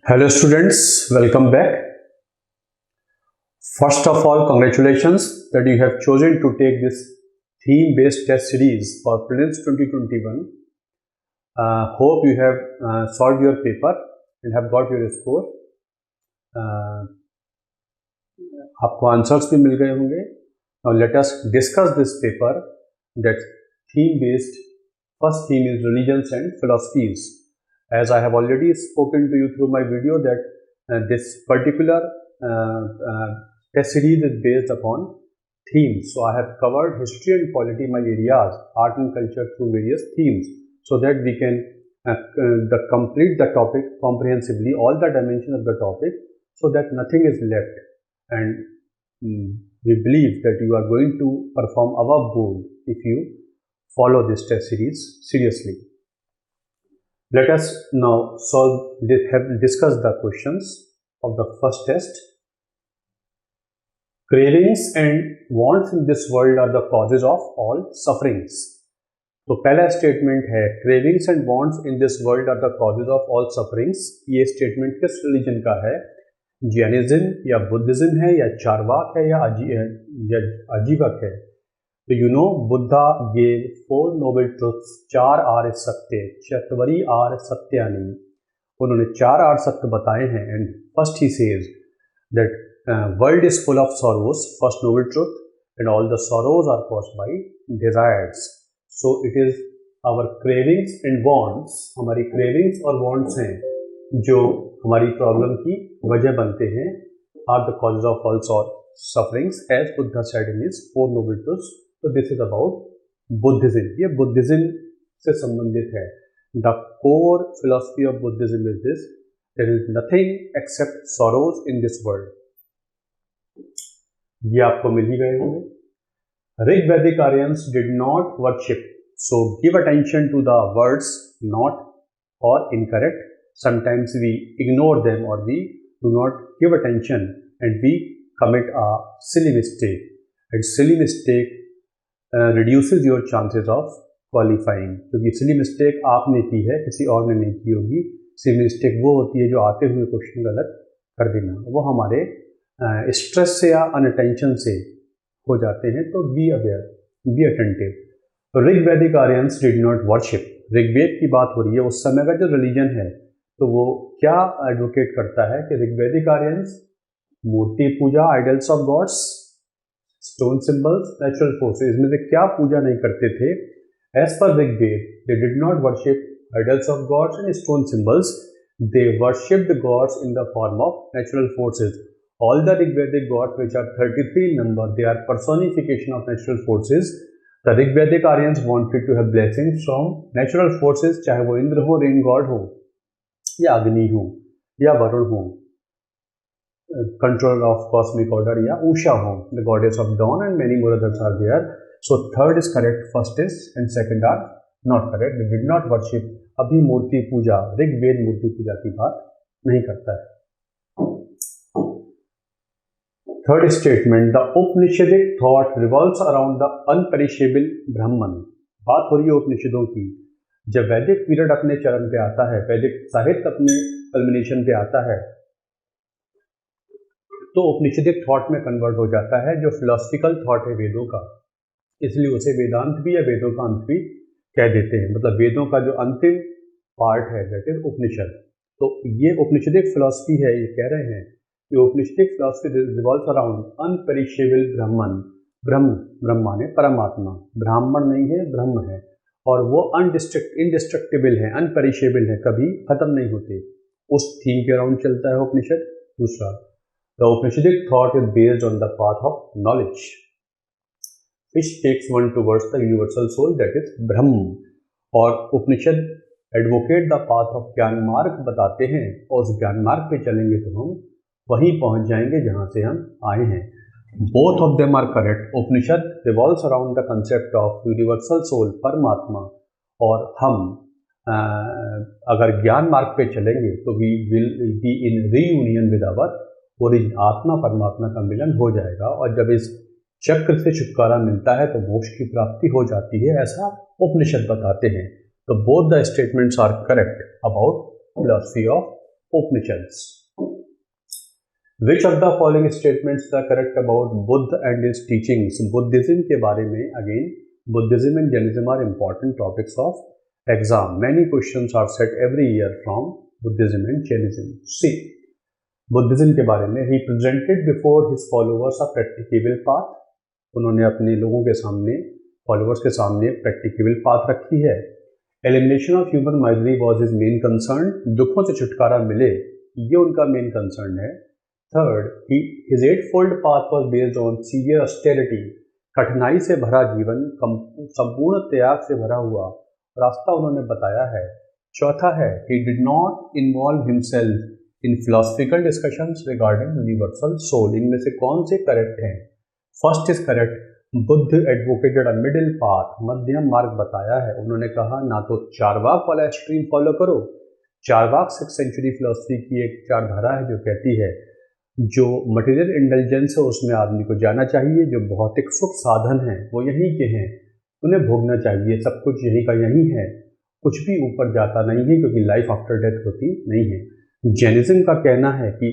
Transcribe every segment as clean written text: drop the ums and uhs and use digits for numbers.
Hello students, welcome back. First of all, congratulations that you have chosen to take this theme-based test series for Prelims 2021. Hope you have solved your paper and have got your score. आपको answers भी मिल गए होंगे. Now let us discuss this paper. That theme-based first theme is religions and philosophies. As I have already spoken to you through my video that this particular test series is based upon themes. So I have covered history and polity, my areas, art and culture through various themes, so that we can complete the topic comprehensively, all the dimensions of the topic, so that nothing is left. And we believe that you are going to perform above board if you follow this test series seriously. Let us now discuss the questions of the first test. Cravings and wants in this world are the causes of all sufferings. तो पहला statement है cravings and wants in this world are the causes of all sufferings. ये statement किस religion का है? Jainism या Buddhism है या चारवाक है या आजीवक है? तो you know Buddha gave 4 noble truths, 4 आर्य सत्य, चत्वरी आर्य सत्यानि. उन्होंने 4 आर्य सत्य बताए हैं. And first he says that world is full of sorrows, first noble truth, and all the sorrows are caused by desires. So it is our cravings and wants, हमारी cravings और वांट्स हैं जो हमारी प्रॉब्लम की वजह बनते हैं, are the causes of all sufferings as Buddha said in his 4 noble truths. तो दिस इज अबाउट बुद्धिज्म. ये बुद्धिज्म से संबंधित है. The core philosophy of Buddhism is this, there is nothing except sorrows in this world. ये आपको मिल ही गए होंगे. Rigvedic Aryans did not worship, so give attention to the words not और incorrect. Sometimes we ignore them और we do not give attention and we commit a silly mistake, and silly mistake reduces your chances of qualifying. क्योंकि silly mistake आपने की है, किसी और ने नहीं की होगी. silly mistake वो होती है जो आते हुए क्वेश्चन गलत कर देना, वो हमारे स्ट्रेस से या अनअटेंशन से हो जाते हैं. तो बी अवेयर, बी अटेंटिव. तो Rigvedic Aryans did not worship. Rigveda की बात हो रही है. उस समय का जो रिलीजन है तो वो क्या एडवोकेट करता है कि ऋग्वैदिक आर्यंस मूर्ति पूजा, idols of gods, stone symbols, natural forces, इसमें से क्या पूजा नहीं करते थे? As per Rigveda they did not worship idols of gods and stone symbols, they worshipped gods in the form of natural forces. All the Rigvedic gods which are 33 in number, they are personification of natural forces. The Rigvedic Aryans wanted to have blessings from natural forces, चाहे वो इंद्र हो, rain God हो, या अग्नि हो, या वरुण हो, control of cosmic order, या Usha हो, the goddess of dawn, and many more others are there. So third is correct, first is and second are not correct. They did not worship. अभी मूर्ति पूजा, ऋग्वेद मूर्ति पूजा की बात नहीं करता है. Third statement, the Upanishadic thought revolves around the unperishable Brahman. बात हो रही है उपनिषदों की. जब वैदिक पीरियड अपने चरम पे आता है, वैदिक साहित्य अपने कल्मिनेशन पे आता है, तो उपनिषदिक थॉट में कन्वर्ट हो जाता है, जो फिलोसफिकल थॉट है वेदों का. इसलिए उसे वेदांत भी या वेदों का अंत भी कह देते हैं. मतलब वेदों का जो अंतिम पार्ट है दैट इज उपनिषद. तो ये उपनिषदिक फिलोसफी है. ये कह रहे हैं कि उपनिषदिक फिलोसफी रिवॉल्व्स अराउंड अनपेरिशेबल ब्रह्मन. ब्रह्म, ब्रह्मा ने परमात्मा, ब्राह्मण नहीं है, ब्रह्म है, और वो इंडिस्ट्रक्टिबल है, अनपेरिशेबल है, कभी खत्म नहीं होते. उस थीम के अराउंड चलता है उपनिषद. दूसरा, the Upanishadic thought is based on the path of knowledge, which takes one towards the universal soul, that is Brahm. और उपनिषद एडवोकेट द पाथ ऑफ ज्ञान मार्ग बताते हैं, और उस ज्ञान मार्ग पे चलेंगे तो हम वहीं पहुंच जाएंगे जहां से हम आए हैं. Both of them are correct. Upanishad revolves around the concept of universal soul, परमात्मा, और हम अगर ज्ञान मार्ग पे चलेंगे तो we will be in reunion with our origin. आत्मा परमात्मा का मिलन हो जाएगा, और जब इस चक्र से छुटकारा मिलता है तो मोक्ष की प्राप्ति हो जाती है, ऐसा उपनिषद बताते हैं. तो both the statements are correct about philosophy of Upanishads. Which of the following statements are correct about Buddha and his teachings? Buddhism के बारे में again, Buddhism and Jainism are important topics of exam. Many questions are set every year from Buddhism and Jainism. See, Buddhism के बारे में he presented before his followers a practicable path. उन्होंने अपने लोगों के सामने, followers के सामने practicable path रखी है. Elimination of human misery was is main concern. दुखों से छुटकारा मिले, ये उनका मेन कंसर्न है. Third, his 8-fold path was based on severe austerity. कठिनाई से भरा जीवन, संपूर्ण त्याग से भरा हुआ रास्ता उन्होंने बताया है. चौथा है, he did not involve himself in philosophical discussions regarding universal soul. इनमें से कौन से करेक्ट हैं? First is correct. Buddha advocated a middle path. मध्यम मार्ग बताया है. उन्होंने कहा ना तो चारवाक वाला एक्सट्रीम फॉलो करो. चारवाक 6th सेंचुरी फिलोसफी की एक विचारधारा है जो कहती है जो मटेरियल इंटेलिजेंस है उसमें आदमी को जाना चाहिए, जो भौतिक सुख साधन हैं वो यहीं के हैं, उन्हें भोगना चाहिए, सब कुछ यहीं का यहीं है, कुछ भी ऊपर जाता नहीं है क्योंकि लाइफ आफ्टर डेथ होती नहीं है. जैनिज्म का कहना है कि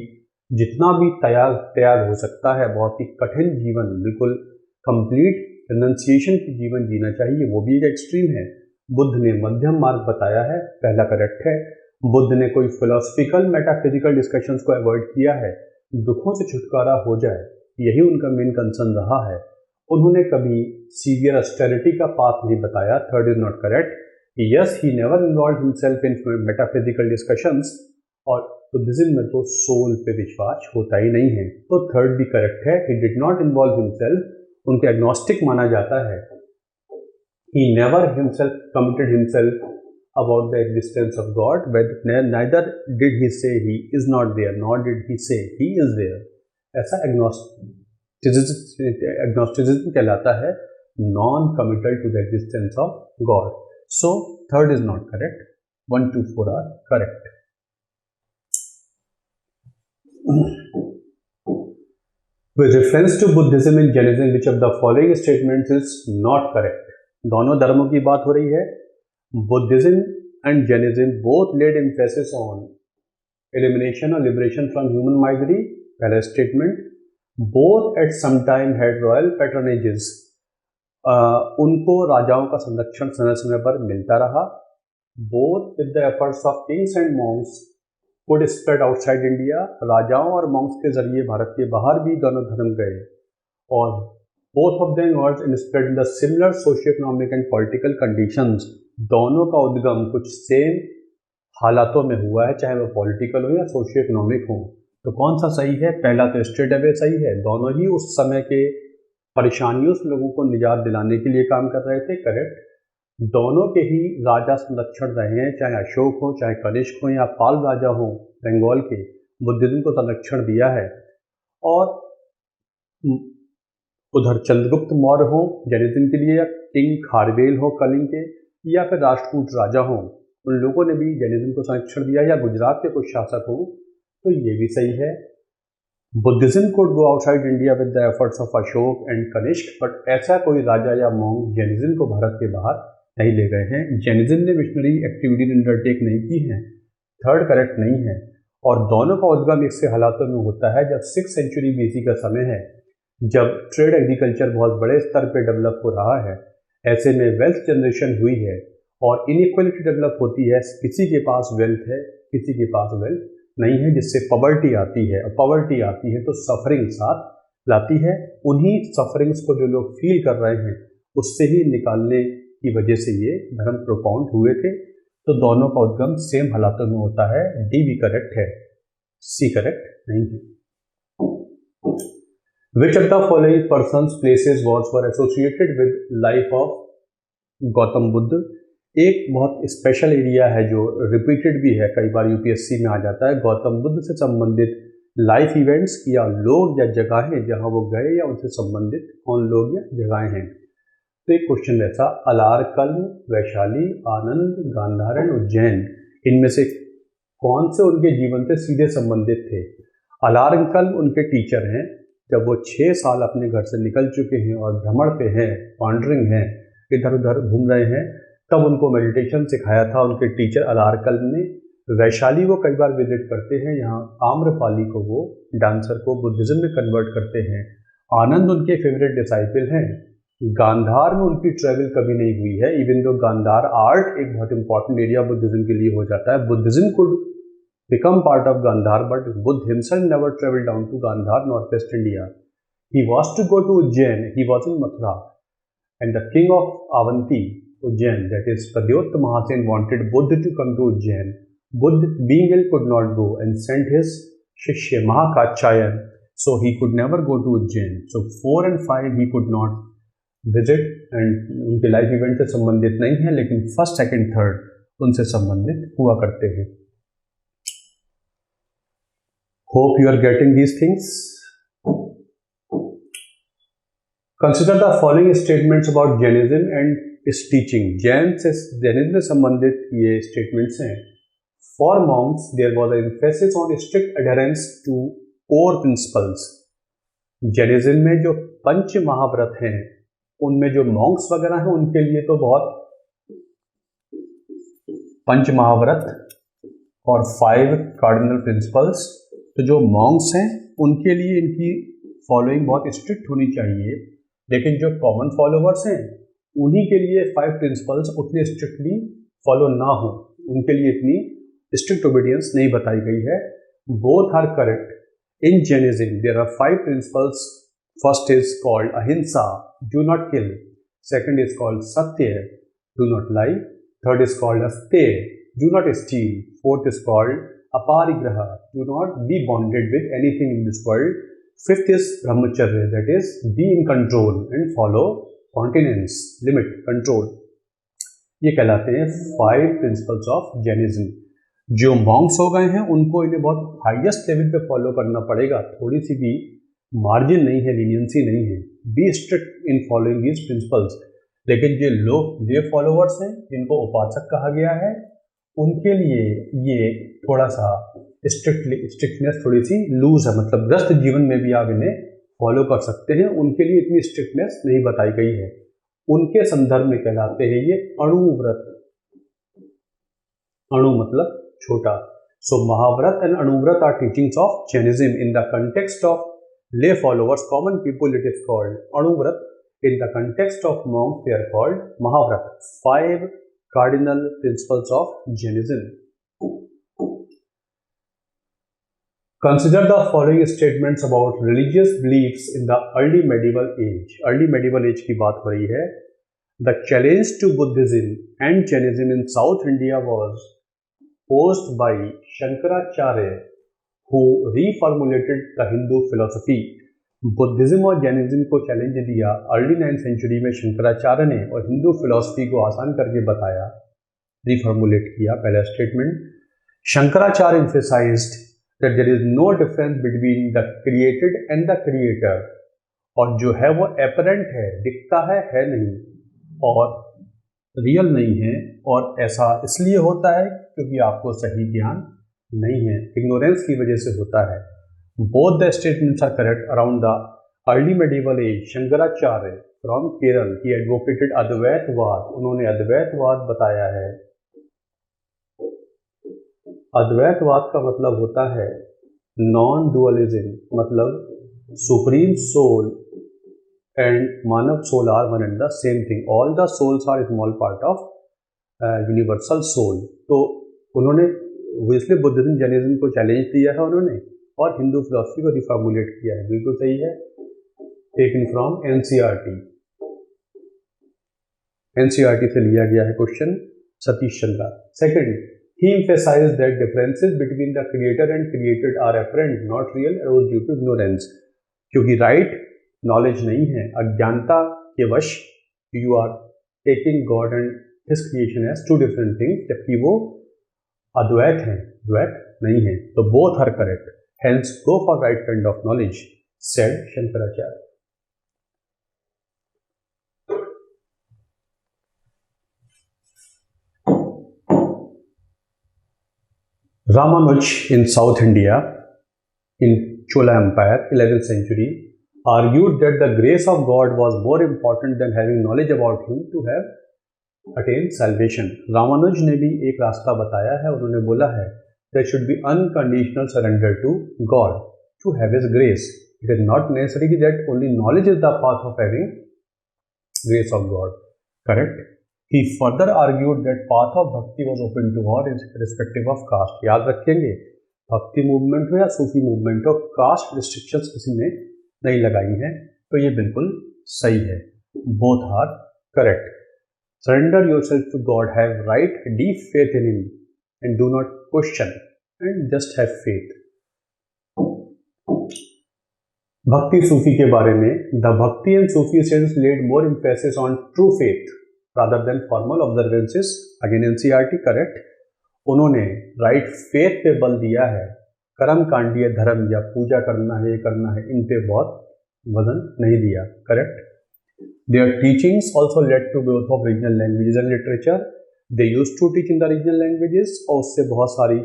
जितना भी त्याग हो सकता है, बहुत ही कठिन जीवन, बिल्कुल कंप्लीट रिनंसिएशन की जीवन जीना चाहिए, वो भी एक एक्सट्रीम है. बुद्ध ने मध्यम मार्ग बताया है, पहला करेक्ट है. बुद्ध ने कोई फिलोसफिकल मेटाफिजिकल डिस्कशंस को अवॉइड किया है, दुखों से छुटकारा हो जाए, यही उनका मेन कंसर्न रहा है. उन्होंने कभी सीवियर ऑस्टेरिटी का पाथ नहीं बताया. Third is not correct. Yes, he never involve himself in metaphysical discussions. और बुद्धिज्म में तो सोल पे विश्वास होता ही नहीं है, तो थर्ड भी करेक्ट है. He did not involve himself, उनके एग्नोस्टिक माना जाता है. He never himself committed himself about the existence of God, but neither did he say he is not there not did he say he is there. ऐसा agnosticism कहलाता है, non committal to the existence of God. So third is not correct. 1, 2, 4 are correct. With reference to Buddhism and Jainism, which of the following statements is not correct? दोनों धर्मों की बात हो रही है. Buddhism and Jainism both laid emphasis on elimination or liberation from human misery. पहला statement. Both at some time had royal patronages. उनको राजाओं का संरक्षण समय समय पर मिलता रहा. Both with the efforts of kings and monks could spread outside India. राजाओं और मॉन्क्स के जरिए भारत के बाहर भी दोनों धर्म गए और both of them was spread in the similar socio-economic and political conditions. दोनों का उद्गम कुछ सेम हालातों में हुआ है, चाहे वो पॉलिटिकल हो या सोशियो इकोनॉमिक हो. तो कौन सा सही है? पहला तो स्ट्रेट अवे सही है. दोनों ही उस समय के परेशानियों से लोगों को निजात दिलाने के लिए काम कर रहे थे. करेक्ट. दोनों के ही राजा संरक्षण रहे हैं, चाहे अशोक हो, चाहे कनिष्क हो या पाल राजा हो बंगाल के, बुद्धिज्म को संरक्षण दिया है. और उधर चंद्रगुप्त मौर्य हो जैनिज्म के लिए, या किंग खारवेल हो कलिंग के, या फिर राष्ट्रकूट राजा हो, उन लोगों ने भी जैनिज्म को संरक्षण दिया, या गुजरात के कुछ शासक हो, तो ये भी सही है. Buddhism could go outside India with the efforts of Ashoka and Kanishka, but ऐसा कोई राजा या मॉन्क जैनिज्म को भारत के बाहर नहीं ले गए हैं. जैनिज्म ने मिशनरी एक्टिविटीज अंडरटेक नहीं की हैं. थर्ड करेक्ट नहीं है. और दोनों का उद्गम इससे हालातों में होता है जब 6th सेंचुरी BC का समय है, जब ट्रेड एग्रीकल्चर बहुत बड़े स्तर पर डेवलप हो रहा है. ऐसे में वेल्थ जनरेशन हुई है और इनइक्वलिटी डेवलप होती है. किसी के पास वेल्थ है, किसी के पास वेल्थ नहीं है, जिससे पॉवर्टी आती है. और पॉवर्टी आती है तो सफरिंग साथ लाती है. उन्हीं सफरिंग्स को जो लोग फील कर रहे हैं उससे ही निकालने की वजह से ये धर्म प्रोपाउंड हुए थे. तो दोनों का उद्गम सेम हालातों में होता है. डी भी करेक्ट है, सी करेक्ट नहीं है. Which of the following persons places words were associated with life of Gautam Buddha? एक बहुत स्पेशल एरिया है जो रिपीटेड भी है, कई बार यूपीएससी में आ जाता है. गौतम बुद्ध से संबंधित लाइफ इवेंट्स या लोग या जगहें जहां वो गए या उनसे संबंधित कौन लोग या जगहें हैं. तो एक क्वेश्चन ऐसा, अलारकल्म, वैशाली, आनंद, गांधारण, उज्जैन, इनमें से कौन से उनके जीवन से सीधे संबंधित थे? अलारकल्म उनके टीचर हैं. जब वो 6 साल अपने घर से निकल चुके हैं और भ्रमण पे हैं, वॉन्डरिंग हैं, इधर उधर घूम रहे हैं, तब उनको मेडिटेशन सिखाया था उनके टीचर अलारकल्म ने. वैशाली वो कई बार विजिट करते हैं यहाँ, आम्रपाली को वो डांसर को बुद्धिज्म में कन्वर्ट करते हैं, आनंद उनके फेवरेट डिसाइपल हैं, गांधार में उनकी ट्रैवल कभी नहीं हुई है, इवन दो गांधार आर्ट एक बहुत इंपॉर्टेंट एरिया बुद्धिज्म के लिए हो जाता है, Buddhism could become part of Gandhar, but Buddha himself never traveled down to Gandhar, northwest India. He was to go to Ujjain, he was in Mathura, and the king of Avanti, Ujjain, that is Pradyotta Mahasen, wanted Buddha to come to Ujjain. Buddha, being ill, could not go and sent his Shishya Mahakachayan, so he could never go to Ujjain. So 4 and 5 he could not visit, and उनके life event से संबंधित नहीं है, लेकिन first second third उनसे संबंधित हुआ करते हैं. Hope you are getting these things. Consider the following statements about Jainism and its teaching. Jainism से संबंधित ये statements हैं. For monks, there was an emphasis on strict adherence to core principles. Jainism में जो पंच महाव्रत हैं, उनमें जो monks वगैरह हैं, उनके लिए तो बहुत पंच महाव्रत और 5 cardinal principles. तो जो मॉन्क्स हैं उनके लिए इनकी फॉलोइंग बहुत स्ट्रिक्ट होनी चाहिए, लेकिन जो कॉमन फॉलोवर्स हैं उन्हीं के लिए 5 प्रिंसिपल्स उतने स्ट्रिक्टली फॉलो ना हो, उनके लिए इतनी स्ट्रिक्ट ओबीडियंस नहीं बताई गई है. Both are correct. In Jainism there are 5 principles. First is called ahimsa, do not kill. Second is called satya, do not lie. Third is called asteya, do not steal. Fourth is called aparigraha, do not be bonded with anything in this world. Fifth is brahmacharya, that is be in control and follow continence, limit, control. ये कहलाते हैं 5 principles of Jainism. जो monks हो गए हैं उनको इन्हें बहुत हाईएस्ट लेवल पे फॉलो करना पड़ेगा, थोड़ी सी भी मार्जिन नहीं है, लीनियंसी नहीं है. Be strict in following these principles. लेकिन जो लोग ये फॉलोवर्स हैं जिनको उपासक कहा गया है, उनके लिए ये थोड़ा सा स्ट्रिक्टनेस थोड़ी सी लूज है, मतलब ग्रस्त जीवन में भी आप इन्हें फॉलो कर सकते हैं, उनके लिए इतनी स्ट्रिक्टनेस नहीं बताई गई है. उनके संदर्भ में कहलाते हैं ये अणुव्रत. अणु मतलब छोटा. So mahavrata and anuvrata are teachings of Jainism. In the context of lay followers, common people, it is called anuvrata. In the context of monks they are called mahavrata. 5 cardinal principles of Jainism. Consider the following statements about religious beliefs in the early medieval age. Early medieval age की बात हो रही है. The challenge to Buddhism and Jainism in South India was posed by Shankaracharya, who reformulated the Hindu philosophy. Buddhism और Jainism को challenge दिया early 9th century में शंकराचार्य ने, और हिंदू फिलॉसफी को आसान करके बताया, रिफॉर्मुलेट किया. पहला statement, Shankaracharya emphasized that there is no difference between the created and the creator. और जो है वो एपरेंट है, दिखता है नहीं, और रियल नहीं है. और ऐसा इसलिए होता है क्योंकि आपको सही ज्ञान नहीं है, इग्नोरेंस की वजह से होता है. Both the statements are correct. Around the early medieval age, Shankaracharya from Kerala, he advocated अद्वैतवाद. उन्होंने अद्वैतवाद बताया है. अद्वैतवाद का मतलब होता है नॉन डुअलिज्म, मतलब सुप्रीम सोल एंड मानव soul are one and the same thing. All the souls are small part of universal soul. तो उन्होंने इसलिए बुद्धिज्म जैनिज्म को चैलेंज दिया है उन्होंने, और हिंदू फिलॉसफी को रिफॉर्मुलेट किया है. बिल्कुल सही है. Taken from NCERT. एनसीईआरटी से लिया गया है question, Satish Chandra. Second, he emphasized that differences between the creator and created are apparent, not real, और ड्यू टू इग्नोरेंस. क्योंकि राइट नॉलेज नहीं है, अज्ञानता के वश you are taking God and his creation as 2 different things, जबकि वो अद्वैत हैं, द्वैत नहीं है. तो both are correct. Hence, go for right kind of knowledge, said Shankaracharya. Ramanuj in South India, in Chola Empire, 11th century, argued that the grace of God was more important than having knowledge about Him to have attain salvation. Ramanuja ने भी एक रास्ता बताया है, उन्होंने बोला है there should be unconditional surrender to God to have His grace. It is not necessary that only knowledge is the path of having grace of God. Correct? He further argued that path of bhakti was open to all irrespective of caste. याद रखेंगे, भक्ति movement हो या सूफी movement हो, cast restrictions किसी ने नहीं लगाई हैं, तो ये बिल्कुल सही है। Both are correct. Surrender yourself to God, have right deep faith in Him, and do not question, and just have faith. भक्ति सूफी के बारे में, the Bhakti and Sufi saints laid more emphasis on true faith rather than formal observances. Again NCERT correct. उन्होंने right faith पे बल दिया है, कर्म कांडीय धर्म या पूजा करना है, ये करना है, इन पे बहुत वजन नहीं दिया। Correct. Their teachings also led to growth of regional languages and literature. They used to teach in the regional languages, और उससे बहुत सारी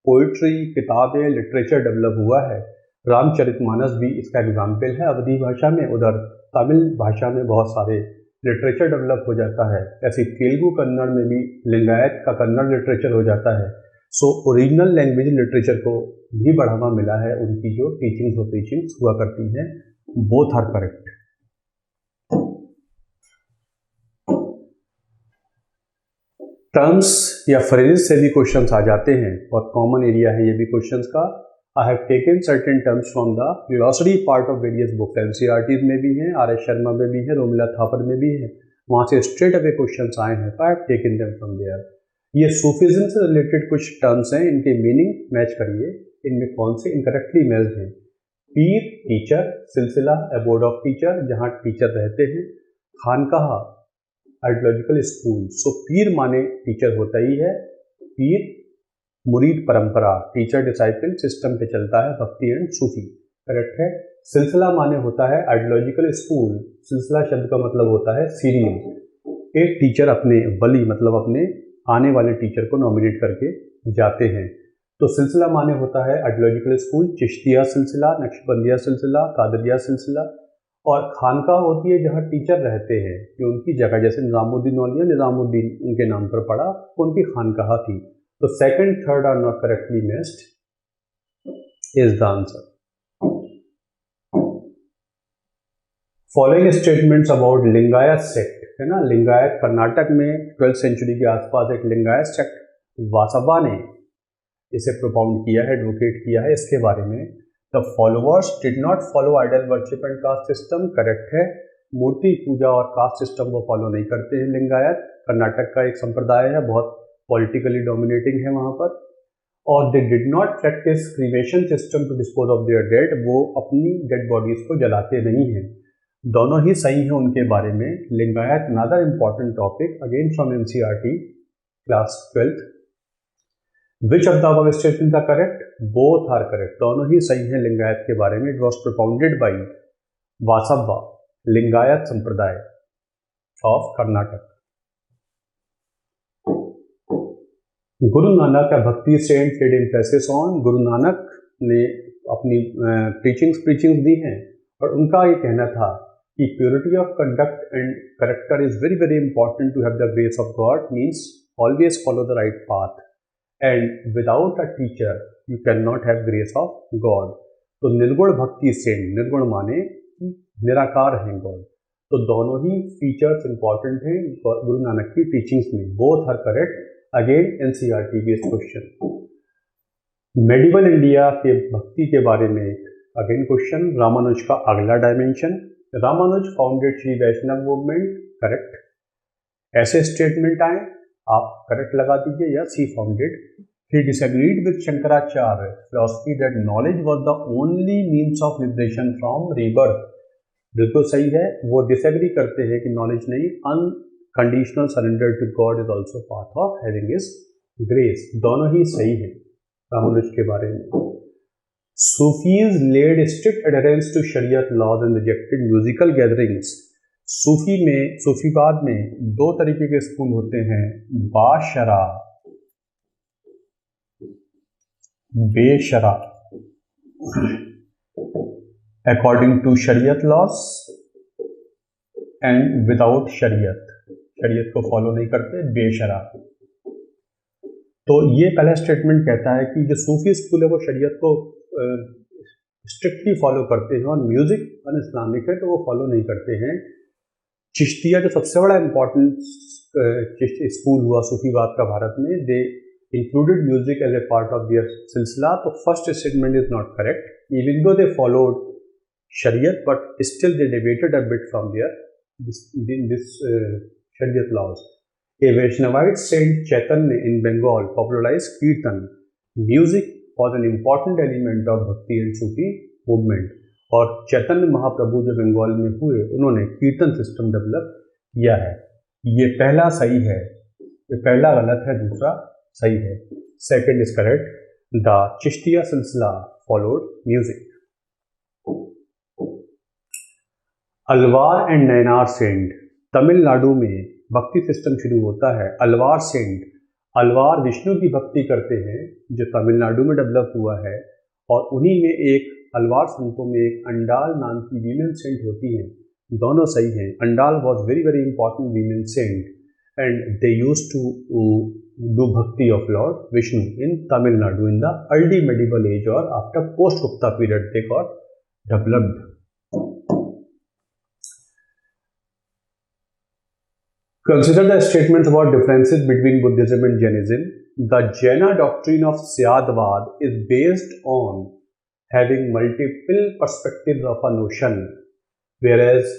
पोइट्री, किताबें, लिटरेचर डेवलप हुआ है। रामचरितमानस भी इसका एग्जाम्पल है अवधी भाषा में। उधर तमिल भाषा में बहुत सारे लिटरेचर डेवलप हो जाता है। ऐसे तेलुगु कन्नड़ में भी लिंगायत का कन्नड़ लिटरेचर हो जाता है। सो ओरिजिनल लैंग्वेज लिटरेचर को भी बढ़ावा मिला है, उनकी जो टीचिंग्स और टीचिंग्स हुआ करती हैं। Both are correct. टर्म्स या फ्रेजेस से भी क्वेश्चंस आ जाते हैं, बहुत कॉमन एरिया है ये भी क्वेश्चंस का। आई have taken certain terms from the glossary part of various books. NCERT में भी हैं, आर एस शर्मा में भी है, रोमिला थापर में भी है, वहाँ से स्ट्रेट अवे क्वेश्चंस आए हैं, तो I have taken them from there. ये सूफिज्म से रिलेटेड कुछ टर्म्स हैं, इनके मीनिंग मैच करिए, इनमें कौन से इनकरेक्टली मैच्ड हैं। पीर टीचर, सिलसिला एबोर्ड ऑफ टीचर, जहाँ टीचर रहते हैं, खानकाहा आइडियोलॉजिकल स्कूल। सो पीर माने टीचर होता ही है, पीर मुरीद परंपरा, टीचर डिसाइपल सिस्टम पे चलता है भक्ति एंड सूफी। करेक्ट है। सिलसिला माने होता है आइडियोलॉजिकल स्कूल। सिलसिला शब्द का मतलब होता है सीरीज। एक टीचर अपने वली मतलब अपने आने वाले टीचर को नॉमिनेट करके जाते हैं, तो सिलसिला माने होता है आइडियोलॉजिकल स्कूल। चिश्तिया सिलसिला, नक्शबंदिया सिलसिला, कादरिया सिलसिला। और खानकाह होती है जहाँ टीचर रहते हैं, कि उनकी जगह, जैसे निज़ामुद्दीन औलिया निज़ामुद्दीन उनके नाम पर पड़ा, उनकी खानकाह थी। तो second third are not correctly matched is the answer. Following statements about Lingayat sect, है ना, लिंगायत कर्नाटक में 12th सेंचुरी के आसपास एक लिंगायत सेक्ट वासवा ने इसे प्रोपाउंड किया है, एडवोकेट किया है। इसके बारे में the followers did not follow idol worship and caste system. Correct है। मूर्ति पूजा और कास्ट सिस्टम को फॉलो नहीं करते हैं लिंगायत। कर्नाटक का एक संप्रदाय है, बहुत पॉलिटिकली डोमिनेटिंग है वहाँ पर। और they did not practice cremation system to dispose of their dead. वो अपनी डेड बॉडीज को जलाते नहीं हैं। दोनों ही सही हैं उनके बारे में। Lingayat another important topic, again from NCERT class 12th। Which of the above statements are correct? Both are correct, दोनों ही सही हैं लिंगायत के बारे में। It was propounded by Vasava, Lingayat संप्रदाय ऑफ कर्नाटक। गुरु नानक का भक्ति Saint lead emphasis on. Guru Nanak ने अपनी प्रीचिंग्स दी हैं, और उनका ये कहना था कि purity of conduct and character is very very important to have the grace of God. Means always follow the right path, and without a teacher you can not have grace of God. तो निर्गुण भक्ति Saint, निर्गुण माने निराकार हैं God, तो दोनों ही features important हैं गुरु नानक की टीचिंग्स में। Both are correct. Again NCERT based question. Medieval India के भक्ति के बारे में अगेन क्वेश्चन। रामानुज का अगला dimension. Ramanuja founded Shri Vaishnava movement. Correct. ऐसे स्टेटमेंट आए, आप करेक्ट लगा दीजिए, या C founded. He disagreed with Shankaracharya philosophy that knowledge was the only means of liberation from rebirth. बिल्कुल सही है। वो डिसएग्री करते हैं कि नॉलेज नहीं, unconditional surrender to God is also path of having his grace. दोनों ही सही है रामानुज के बारे में। Sufis led strict adherence to shariat laws and rejected musical gatherings. सूफीवाद में दो तरीके के स्कूल होते हैं, Bashara, Beshara. According to shariat laws and without shariat. शरीयत को फॉलो नहीं करते, बेशरा। तो ये पहला स्टेटमेंट कहता है कि जो सूफी स्कूल है वो शरीयत को स्ट्रिक्टली फॉलो करते हैं और म्यूजिक अन इस्लामिक है तो वो फॉलो नहीं करते हैं। चिश्तिया जो सबसे बड़ा इम्पॉर्टेंट स्कूल हुआ सूफीवाद का भारत में, they included music as a part of their silsila. तो first statement is not correct, even though they followed shariat but still they deviated a bit from this shariat laws. A Vaishnavite saint Chaitanya in Bengal popularized Kirtan. Music was an important element of Bhakti and Sufi movement. और चैतन्य महाप्रभु जो बंगाल में हुए उन्होंने कीर्तन system develop किया है। ये पहला सही है, ये पहला गलत है, दूसरा सही है। Second is correct, the Chishtiya silsila followed music. Alvar and Nayanar saint, Tamil Nadu में भक्ति सिस्टम शुरू होता है। अलवार सेंट, अलवार विष्णु की भक्ति करते हैं जो तमिलनाडु में डेवलप हुआ है, और उन्हीं में एक अलवार संतों में एक अंडाल नाम की वीमेन सेंट होती हैं। दोनों सही हैं। Andal was very very important women saint and they use to do bhakti of lord Vishnu in Tamil Nadu in the early medieval age और after post Gupta period they got developed. Consider the statements about differences between Buddhism and Jainism. The Jaina doctrine of Syadvad is based on having multiple perspectives of a notion, whereas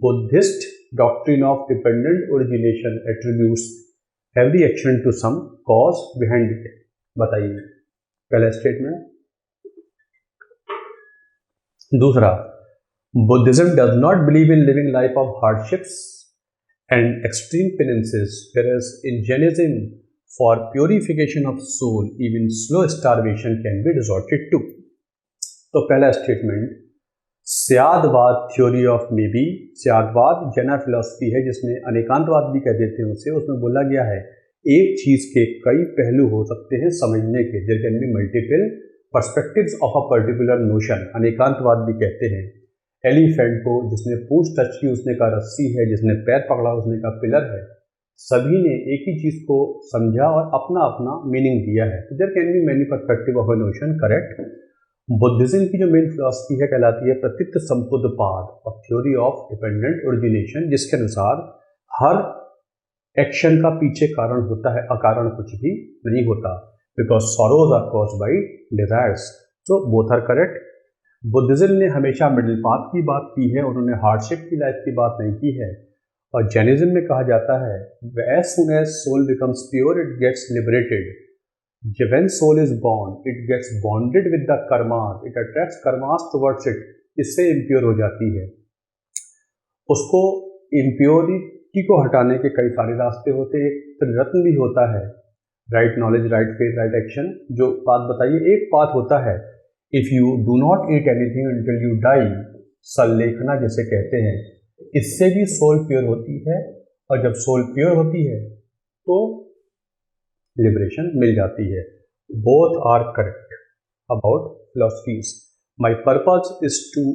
Buddhist doctrine of dependent origination attributes every action to some cause behind it. बताइए पहला statement. दूसरा, Buddhism does not believe in living life of hardships and extreme penances, whereas in Jainism, for purification of soul, even slow starvation can be resorted to. तो पहला statement, syadvada theory of maybe, syadvada Jaina philosophy है जिसमें अनेकांतवाद भी कह देते हैं उसे, उसमें बोला गया है एक चीज के कई पहलू हो सकते हैं समझने के, there can be multiple perspectives of a particular notion, anekantavada भी कहते हैं। एलिफेंट को जिसने पूंछ टच की उसने कहा रस्सी है, जिसने पैर पकड़ा उसने कहा पिलर है, सभी ने एक ही चीज को समझा और अपना अपना मीनिंग दिया है। तो there can be many perspective of a notion, correct. Buddhism की जो मेन फिलॉसफी है कहलाती है प्रतीत संपुद्धपाद और थ्योरी ऑफ डिपेंडेंट ओरिजिनेशन, जिसके अनुसार हर एक्शन का पीछे कारण होता है, अकारण कुछ भी नहीं होता, because sorrows are caused by desires. तो बोथ आर करेक्ट। बुद्धिज्म ने हमेशा मिडिल पाथ की बात की है, उन्होंने हार्डशिप की लाइफ की बात नहीं की है। और जैनिज्म में कहा जाता है as soon as soul becomes pure it gets liberated, when soul is born it gets bonded with the karmas, it attracts karmas towards it, इससे इम्प्योर हो जाती है। उसको इम्प्योरिटी को हटाने के कई सारे रास्ते होते हैं, एक त्रिरत्न भी होता है, right knowledge, right faith, right action. जो बात बताइए, एक पाथ होता है if you do not eat anything until you die, sallekhana जिसे कहते हैं, इससे भी सोल प्योर होती है, और जब सोल प्योर होती है तो लिबरेशन मिल जाती है। Both are correct about philosophies. My purpose is to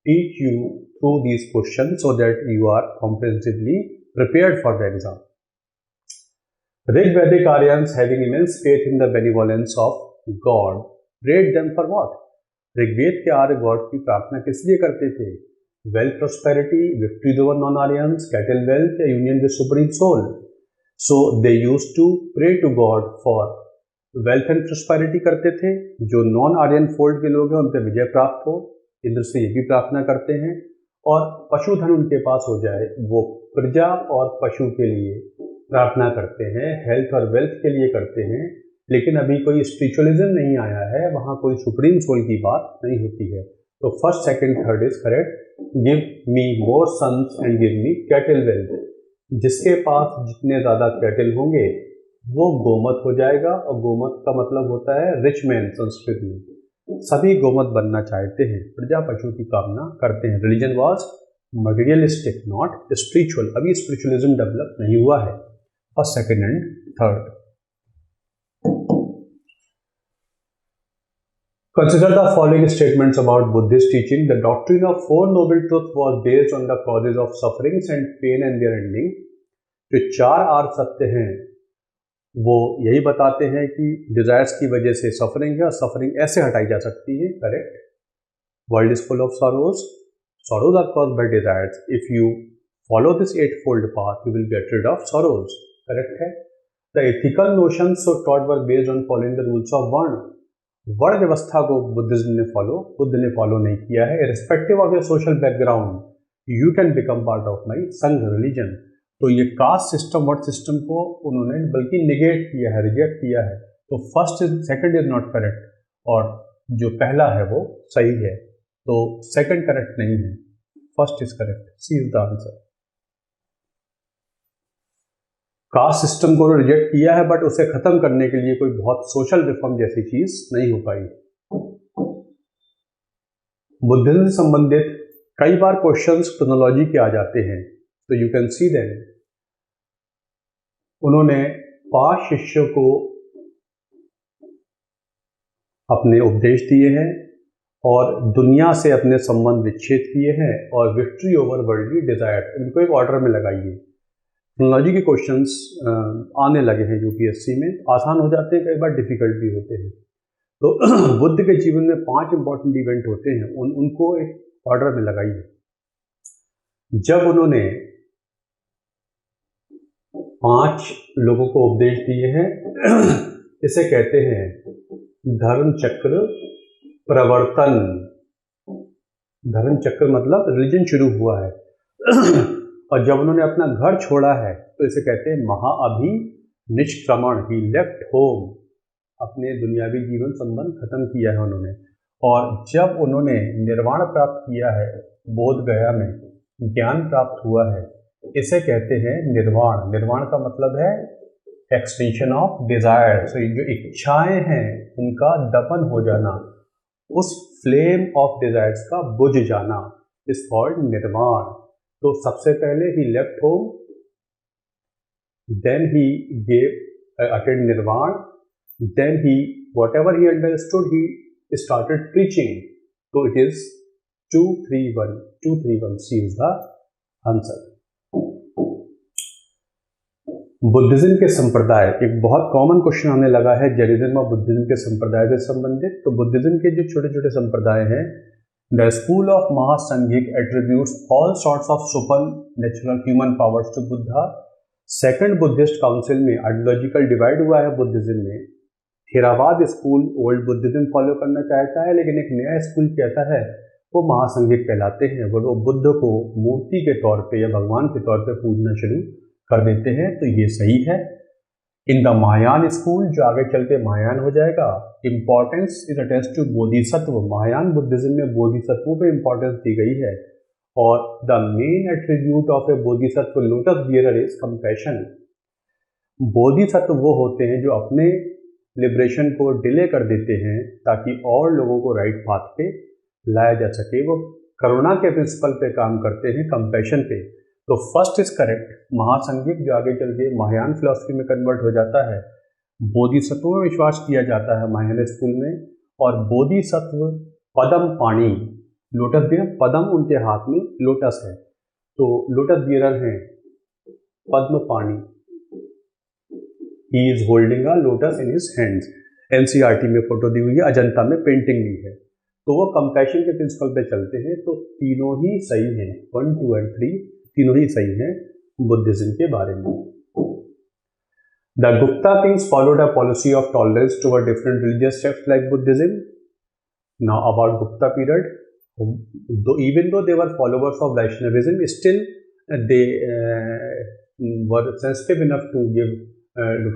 teach you through these question so that you are comprehensively prepared for the exam. Rigvedic Aryans having immense faith in the benevolence of God prayed them for what? Rigveda के Arya god की प्रार्थना किस लिए करते थे? Wealth, prosperity, victory over non Aryans, cattle wealth या union with supreme soul. So they used to pray to God for wealth and prosperity करते थे, जो नॉन आर्यन फोल्ड के लोग हैं उन पर विजय प्राप्त हो, इंद्र से ये भी प्रार्थना करते हैं, और पशुधन उनके पास हो जाए, वो प्रजा और पशु के लिए प्रार्थना करते हैं, हेल्थ और वेल्थ के लिए करते हैं। लेकिन अभी कोई स्पिरिचुअलिज्म नहीं आया है, वहाँ कोई सुप्रीम सोल की बात नहीं होती है। तो first, second, third is correct. Give me more sons and give me cattle wealth, जिसके पास जितने ज़्यादा कैटल होंगे वो गोमत हो जाएगा, और गोमत का मतलब होता है रिच मैन संस्कृत में। सभी गोमत बनना चाहते हैं, प्रजा पशु की कामना करते हैं। Religion was materialistic not spiritual, अभी स्पिरिचुअलिज्म डेवलप नहीं हुआ है। First, second and third. Consider the following statements about Buddhist teaching. The doctrine of Four Noble Truths was based on the causes of sufferings and pain and their ending. जो 4 are सत्य हैं वो यही बताते हैं कि डिजायर्स की वजह से सफरिंग है और सफरिंग ऐसे हटाई जा सकती है, correct. World is full of sorrows, sorrows are caused by desires, if you follow this 8-fold path you will get rid of sorrows, correct है। The ethical notions so taught were based on following the rules of varna, varna व्यवस्था को बुद्ध ने follow नहीं किया है। Irrespective of your social background you can become part of my संघ religion. तो ये कास्ट सिस्टम, वर्ड सिस्टम को उन्होंने बल्कि निगेट किया है, रिजेक्ट किया है। तो सेकंड इज नॉट करेक्ट, और जो पहला है वो सही है, तो सेकंड करेक्ट नहीं है, first is correct, C is the answer. Caste system को रिजेक्ट किया है, बट उसे खत्म करने के लिए कोई बहुत सोशल रिफॉर्म जैसी चीज नहीं हो पाई। बुद्धिज्म से संबंधित कई बार क्वेश्चंस क्रोनोलॉजी के आ जाते हैं, तो यू कैन सी देम। उन्होंने 5 शिष्यों को अपने उपदेश दिए हैं और दुनिया से अपने संबंध विच्छेद किए हैं और विक्ट्री ओवर वर्ल्डली डिजायर, इनको एक ऑर्डर में लगाइए। क्रोनोलॉजी के क्वेश्चंस आने लगे हैं यूपीएससी में, आसान हो जाते हैं, कई बार डिफिकल्ट भी होते हैं। तो बुद्ध के जीवन में 5 इंपॉर्टेंट इवेंट होते हैं, उनको एक ऑर्डर में लगाइए। जब उन्होंने 5 लोगों को उपदेश दिए हैं, इसे कहते हैं धर्म चक्र प्रवर्तन। धर्म चक्र मतलब रिलीजन शुरू हुआ है। और जब उन्होंने अपना घर छोड़ा है तो इसे कहते हैं महाअभिनिष्क्रमण, ही लेफ्ट होम, अपने दुनियावी जीवन संबंध खत्म किया है उन्होंने। और जब उन्होंने निर्वाण प्राप्त किया है, बोध गया में ज्ञान प्राप्त हुआ है, इसे कहते हैं निर्वाण। निर्वाण का मतलब है एक्सटेंशन ऑफ डिजायर, सो जो इच्छाएं हैं उनका दफन हो जाना, उस फ्लेम ऑफ डिजायर्स का बुझ जाना इज कॉल्ड निर्वाण। तो सबसे पहले he left home, then he gave attend nirvana, then he whatever he understood he started preaching. So it is 231 C is the answer. Buddhism के संप्रदाय, एक बहुत कॉमन क्वेश्चन आने लगा है जैनिज्म और बुद्धिज्म के संप्रदाय से संबंधित। तो बुद्धिज्म के जो छोटे छोटे संप्रदाय हैं, the school of Mahasanghika attributes all sorts of supernatural human powers to Buddha. Second Buddhist council में आइडियोलॉजिकल डिवाइड हुआ है बुद्धिज्म में। Theravada school old Buddhism follow करना चाहता है, लेकिन एक नया स्कूल कहता है वो महासंघिक कहलाते हैं। वो लोग बुद्ध को मूर्ति के तौर पे या भगवान के तौर पे पूजना शुरू कर देते हैं, तो ये सही है। इन द महायान स्कूल, जो आगे चल के महायान हो जाएगा, importance is attached to bodhisattva. Mahayana Buddhism में बोधिसत्वों पे इंपॉर्टेंस दी गई है। और the main attribute of a bodhisattva lotus bearer is compassion. Bodhisattva वो होते हैं जो अपने लिबरेशन को डिले कर देते हैं ताकि और लोगों को राइट पाथ पे लाया जा सके। वो करुणा के प्रिंसिपल पे काम करते हैं, कंपैशन पे। तो फर्स्ट इज करेक्ट, महासंघिक, जो आगे चल के महायान फिलॉसफी में कन्वर्ट हो जाता है। बोधिसत्व में विश्वास किया जाता है महायान स्कूल में। और बोधिसत्व पदम पाणी, लोटस बियर, पदम उनके हाथ में लोटस है, तो लोटस बियरर हैं पद्म पाणी। ही is holding a lotus in his hands. NCERT में फोटो दी हुई है, अजंता में पेंटिंग भी है। तो वो कंपैशन के प्रिंसिपल पे चलते हैं। तो तीनों ही सही हैं, 1, 2 और 3 तीनों ही सही हैं बुद्धिज्म के बारे में। The Gupta Kings followed a policy of tolerance toward different religious sects like Buddhism. Now about Gupta period, even though they were followers of Vaishnavism, still they were sensitive enough to give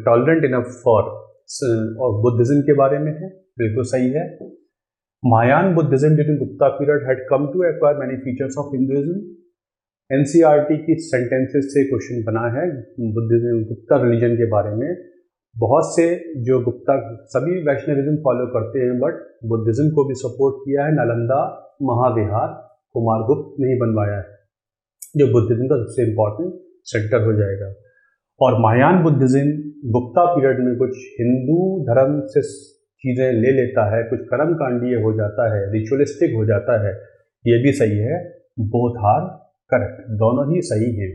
tolerant enough for और Buddhism के बारे में है, बिल्कुल सही है। Mahayana Buddhism during Gupta period had come to acquire many features of Hinduism. NCERT की sentences से क्वेश्चन बना है बुद्धिज्म, गुप्ता रिलीजन के बारे में। बहुत से जो गुप्ता, सभी वैष्णविज्म फॉलो करते हैं, बट बुद्धिज्म को भी सपोर्ट किया है। नालंदा महाविहार कुमारगुप्त ने ही बनवाया है, जो बुद्धिज्म का सबसे इम्पोर्टेंट सेंटर हो जाएगा। और महायान बुद्धिज्म गुप्ता पीरियड में कुछ हिंदू धर्म से चीज़ें ले लेता है, कुछ कर्म कांडीय हो जाता है, रिचुअलिस्टिक हो जाता है, ये भी सही है। बोथ आर करेक्ट, दोनों ही सही हैं।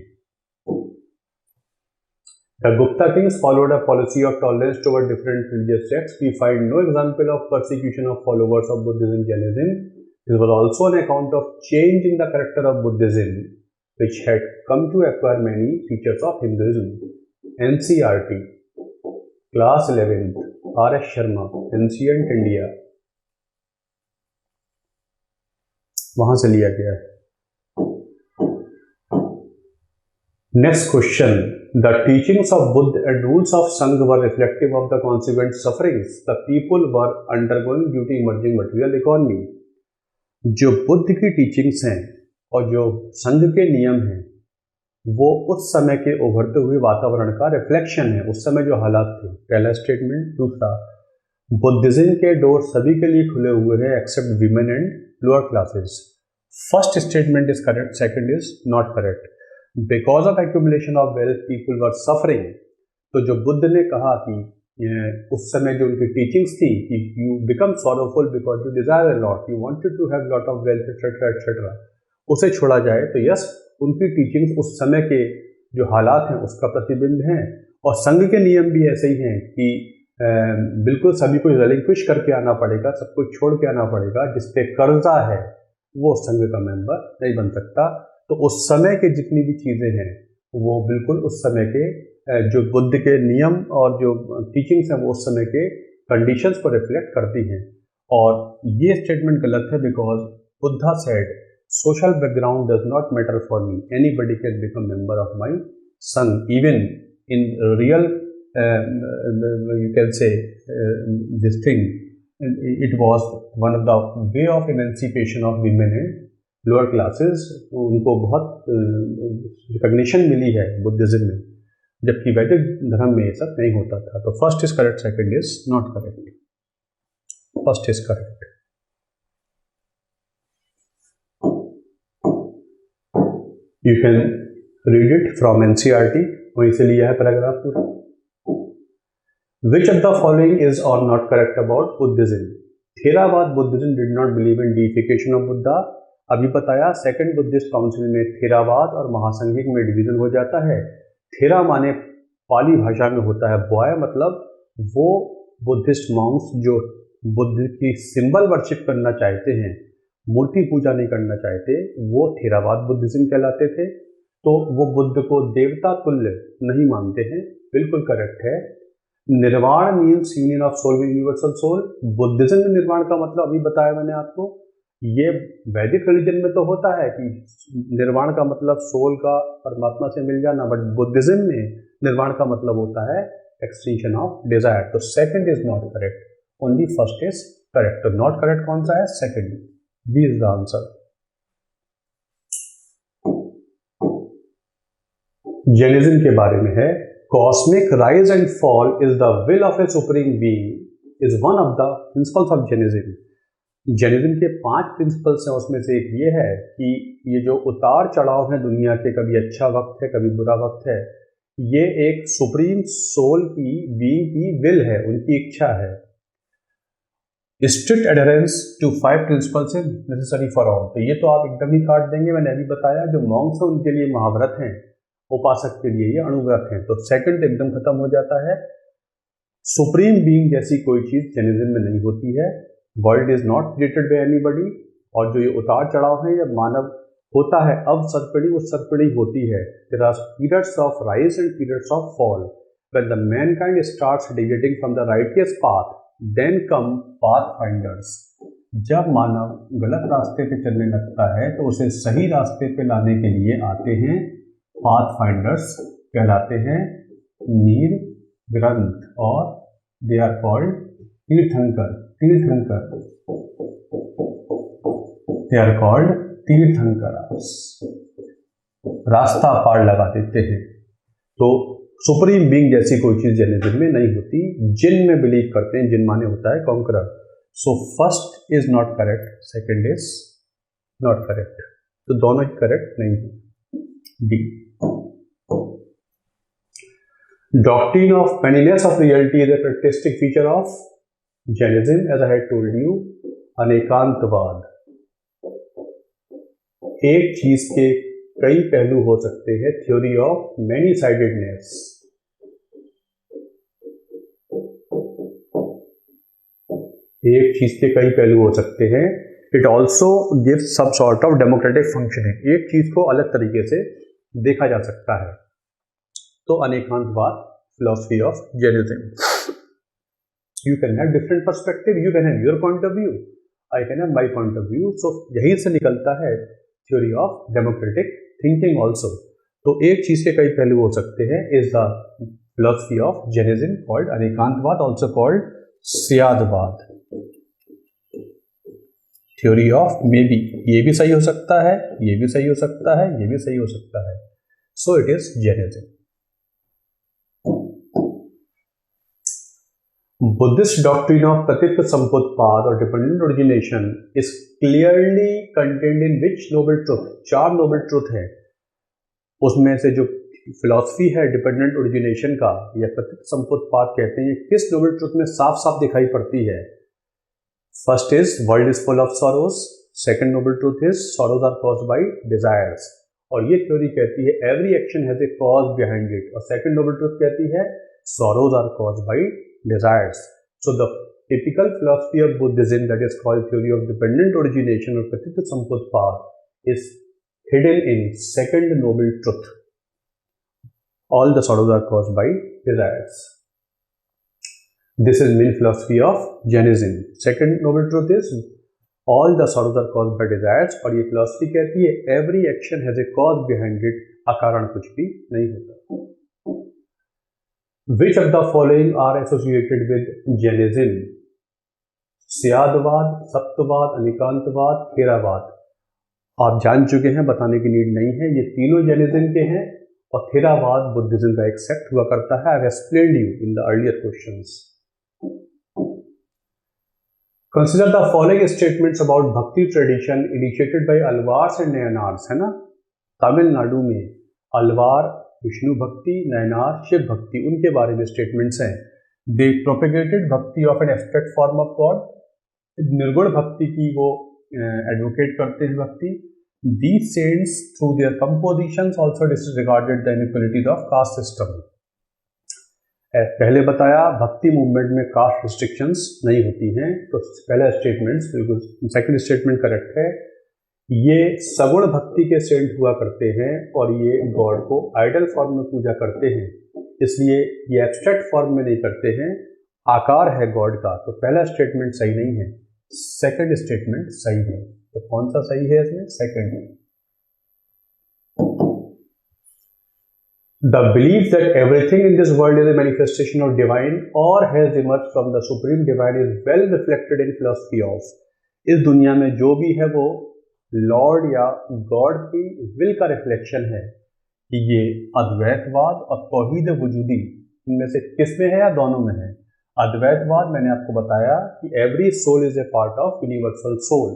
The Gupta kings followed a policy of tolerance toward different religious sects. We find no example of persecution of followers of Buddhism, Jainism. This was also an account of change in the character of Buddhism, which had come to acquire many features of Hinduism. NCERT, Class 11th, R.S. Sharma, Ancient India, वहां से लिया गया है. Next question. The teachings of Buddha and rules of Sangha were reflective of the consequent sufferings the people were undergoing due to emerging material economy. जो बुद्ध की teachings हैं और जो संघ के नियम हैं वो उस समय के उभरते हुए वातावरण का रिफ्लेक्शन है, उस समय जो हालात थे. पहला स्टेटमेंट. दूसरा, बुद्धिज्म के डोर सभी के लिए खुले हुए हैं except women and lower classes. First statement is correct, second is not correct. Because of accumulation of wealth people were suffering. तो जो बुद्ध ने कहा कि उस समय जो उनकी टीचिंग्स थी कि you become sorrowful because you desire a lot, you wanted to have lot of wealth etcetera etcetera, उसे छोड़ा जाए. तो यस, उनकी टीचिंग्स उस समय के जो हालात हैं उसका प्रतिबिंब हैं. और संघ के नियम भी ऐसे ही हैं कि बिल्कुल सभी को रिलिंक्विश करके आना पड़ेगा, सब कुछ छोड़ के आना पड़ेगा. जिस पे कर्जा है वो संघ का मेंबर नहीं बन सकता. तो उस समय के जितनी भी चीज़ें हैं वो बिल्कुल उस समय के जो बुद्ध के नियम और जो टीचिंग्स हैं वो उस समय के कंडीशंस को रिफ्लेक्ट करती हैं. और ये स्टेटमेंट गलत है because Buddha said social background does not matter for me, anybody can become member of my sangha. Even in real you can say this thing, it was one of the way of emancipation of women and lower classes. उनको बहुत recognition मिली है Buddhism में, जबकि वैदिक धर्म में ये सब नहीं होता था. तो first is correct, second is not correct. First is correct. You can read it from NCERT, वहीं से लिया है पैराग्राफ पूरा. Which of the following is और not correct about Buddhism? Theravada Buddhism did not believe in deification of Buddha. अभी बताया second Buddhist council में थेरावाद और महासंघिक में डिवीजन हो जाता है. थेरा माने पाली भाषा में होता है बॉय, मतलब वो बुद्धिस्ट मॉन्क्स जो बुद्ध की सिंबल वर्शिप करना चाहते हैं, मूर्ति पूजा नहीं करना चाहते, वो थेरावाद बुद्धिज्म कहलाते थे. तो वो बुद्ध को देवता तुल्य नहीं मानते हैं. बिल्कुल करेक्ट है. Nirvana means union of soul with universal soul. Buddhism में निर्वाण का मतलब अभी बताया मैंने आपको. ये वैदिक रिलीजन में तो होता है कि निर्वाण का मतलब सोल का परमात्मा से मिल जाना, बट बुद्धिज्म में निर्वाण का मतलब होता है एक्सटिंक्शन ऑफ डिजायर. तो second is not correct, only first is correct. तो नॉट करेक्ट कौन सा है? Second. B is the answer. Jainism के बारे में है. Cosmic rise and fall is the will of a supreme being is one of the principles of Jainism. Jainism के 5 principles हैं, उसमें से एक ये है कि ये जो उतार चढ़ाव है दुनिया के, कभी अच्छा वक्त है कभी बुरा वक्त है, ये एक सुप्रीम सोल की बीइंग की विल है, उनकी इच्छा है. Strict adherence to 5 principles is necessary for all. तो ये तो आप एकदम ही काट देंगे. मैंने अभी बताया जो मॉन्क्स हैं उनके लिए महाव्रत हैं, उपासक के लिए ये अणुव्रत हैं. तो सेकंड एकदम खत्म हो जाता है. सुप्रीम बीइंग जैसी कोई चीज जैनिज्म में नहीं होती है. World is not created by anybody. और जो ये उतार चढ़ाव है ये मानव होता है, अब सतपड़ी उस सतपड़ी होती है. There are periods of rise and periods of fall. When the mankind starts deviating from the righteous path, then come path finders. जब मानव गलत रास्ते पे चलने लगता है तो उसे सही रास्ते पे लाने के लिए आते हैं पाथ फाइंडर्स, कहलाते हैं नीर ग्रंथ, और दे आर कॉल्ड तीर्थंकर. तीर्थंकर, दे आर कॉल्ड तीर्थंकर्स. रास्ता पार लगा देते हैं. तो सुप्रीम बीइंग जैसी कोई चीज जैनिज्म में नहीं होती. जिन में बिलीव करते हैं, जिन माने होता है conqueror. So first is not correct, second is not correct. तो दोनों ही करेक्ट नहीं है. D. Doctrine of manyness of reality is a characteristic feature of Jainism. As I had told you, anekantavada. एक चीज के कई पहलू हो सकते हैं. Theory of many sidedness. एक चीज के कई पहलू हो सकते हैं। It also gives some sort of democratic functioning, एक चीज को अलग तरीके से देखा जा सकता है। तो anekantavada, philosophy of Jainism, you can have different perspective, you can have your point of view, I can have my point of view. So यहीं से निकलता है theory of democratic thinking also. तो एक चीज के कई पहलू हो सकते हैं is the philosophy of Jainism called anekantavada, also called syadvada, theory of maybe, ये भी सही हो सकता है, ये भी सही हो सकता है, ये भी सही हो सकता है। सो it is Jainism. Buddhist doctrine of Pratitya Samputpad or dependent origination is clearly contained in which noble truth? 4 noble truth है, उसमें से जो फिलॉसफी है डिपेंडेंट ओरिजिनेशन का या प्रतीत संपुतपाद कहते हैं, किस नोबल ट्रुथ में साफ साफ दिखाई पड़ती है? First is world is full of sorrows, second noble truth is sorrows are caused by desires, और ये थ्योरी कहती है every action has a cause behind it, और सेकंड नोबल ट्रुथ कहती है sorrows are caused by desires. So the typical philosophy of Buddhism, that is called theory of dependent origination or Pratitya Samputpad, is hidden in second noble truth. All the sorrows are caused by desires. This is main philosophy of Jainism. Second noble truth is all the sorrows are caused by desires, और ये philosophy कहती है every action has a cause behind it, अकारण कुछ भी नहीं होता। Which of the following are associated with Jainism? स्यादवाद, सप्तवाद, अनेकांतवाद, थेरावाद। आप जान चुके हैं, बताने की नीड नहीं है, ये तीनों जैनिज्म के हैं, और थेरावाद बुद्धिज्म का एक सेक्ट हुआ करता है। I have explained you in the earlier questions. Consider the following statements about bhakti tradition initiated by Alvars and Nayanars, है ना, तमिलनाडु में अलवार विष्णु भक्ति, नयनार शिव भक्ति, उनके बारे में स्टेटमेंट्स हैं। दे प्रोपेगेटेड भक्ति of an abstract form of God, निर्गुण भक्ति की वो एडवोकेट करते हैं भक्ति। These saints through their compositions also disregarded the inequalities of caste system. पहले बताया भक्ति मूवमेंट में कास्ट रिस्ट्रिक्शंस नहीं होती हैं, तो पहला स्टेटमेंट बिल्कुल, सेकंड स्टेटमेंट करेक्ट है। ये सगुण भक्ति के सेंट हुआ करते हैं और ये गॉड को आइडल फॉर्म में पूजा करते हैं, इसलिए ये एब्स्ट्रैक्ट फॉर्म में नहीं करते हैं, आकार है गॉड का। तो पहला स्टेटमेंट सही नहीं है, सेकंड स्टेटमेंट सही है। तो कौन सा सही है इसमें? Second. The believe that everything in this world is a manifestation of divine और has emerged from the supreme divine is well reflected in philosophy of, इस दुनिया में जो भी है वो लॉर्ड या गॉड की विल का रिफ्लेक्शन है। कि ये अद्वैतवाद और तौहीद वजूदी इनमें से किस में है या दोनों में है? अद्वैतवाद मैंने आपको बताया कि every soul is a part of universal soul,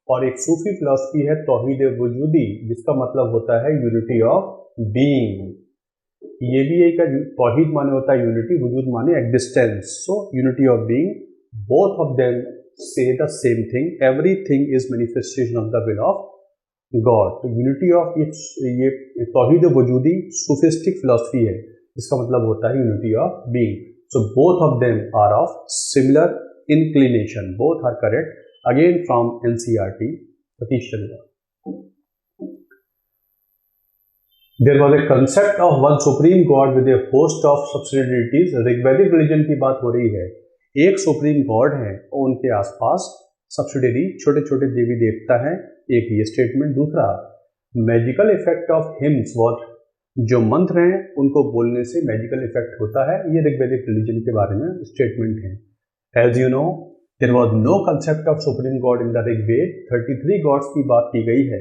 और एक सूफी फिलॉसफी है तौहीद वजूदी, जिसका मतलब होता है यूनिटी ऑफ बीइंग। ये भी एक तौहीद माने होता है यूनिटी, वजूद माने existence, so unity of being, both of them say the same thing, everything is manifestation of the will of God. तो यूनिटी ऑफ ये तौहीद वजूदी सूफिस्टिक फिलॉसफी है, इसका मतलब होता है unity of being. So both of them are of similar inclination, both are correct. Again from NCERT, Satish Chandra. There was a concept of one supreme God with a host of subsidiaries. Rigvedic religion की बात हो रही है, एक supreme God है और उनके आसपास सब्सिडरी छोटे छोटे देवी देवता हैं, एक ये स्टेटमेंट। दूसरा, मैजिकल इफेक्ट ऑफ हिम्स, जो मंत्र हैं उनको बोलने से मैजिकल इफेक्ट होता है, ये ऋग्वैदिक रिलीजन के बारे में स्टेटमेंट है। As you know, there was no concept of supreme god in the Rigveda. 33 gods की बात की गई है,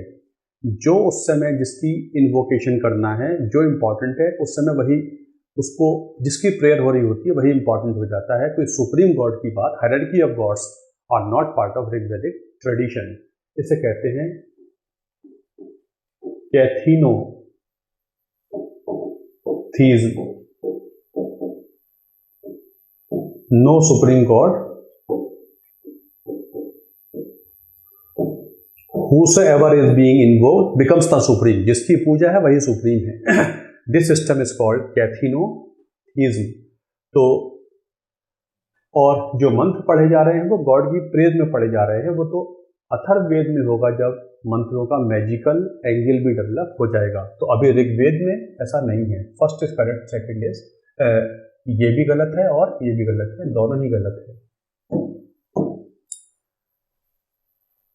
जो उस समय जिसकी इन्वोकेशन करना है, जो इम्पॉर्टेंट है उस समय वही, उसको जिसकी प्रेयर हो रही होती है वही इंपॉर्टेंट हो जाता है। कोई सुप्रीम गॉड की बात, hierarchy of gods are not part of Rigvedic tradition. इसे कहते हैं kathenotheism, no supreme God, whosoever is being invoked becomes the supreme, जिसकी पूजा है वही सुप्रीम है। This system is called kathenotheism. तो और जो मंत्र पढ़े जा रहे हैं वो गॉड की प्रेज में पढ़े जा रहे हैं, वो तो अथर्ववेद में होगा जब मंत्रों का मैजिकल एंगल भी डेवलप हो जाएगा। तो अभी ऋग्वेद में ऐसा नहीं है। First is correct, second is ये भी गलत है और ये भी गलत है, दोनों ही गलत है।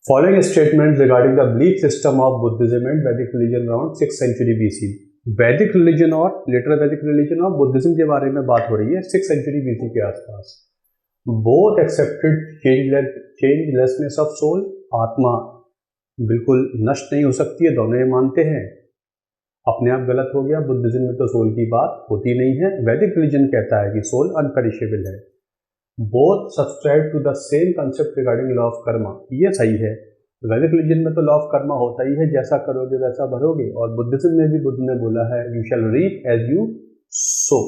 Following statements regarding the belief system of Buddhism and Vedic religion around 6th century BC. वैदिक रिलीजन और लेटर वैदिक रिलीजन और बुद्धिज्म के बारे में बात हो रही है 6th century BC के आसपास। बोथ एक्सेप्टेड चेंजलेसनेस ऑफ सोल, आत्मा बिल्कुल नष्ट नहीं हो सकती है, दोनों ये मानते हैं। अपने आप गलत हो गया, बुद्धिज्म में तो सोल की बात होती नहीं है। वैदिक रिलीजन कहता है कि सोल अनपेरिशेबल है। Both subscribe to the same concept regarding law of karma, ये सही है। वैदिक रिलीजन में तो लॉ ऑफ कर्मा होता ही है, जैसा करोगे वैसा भरोगे, और बुद्धिज्म में भी बुद्ध ने बोला है you shall reap as you sow.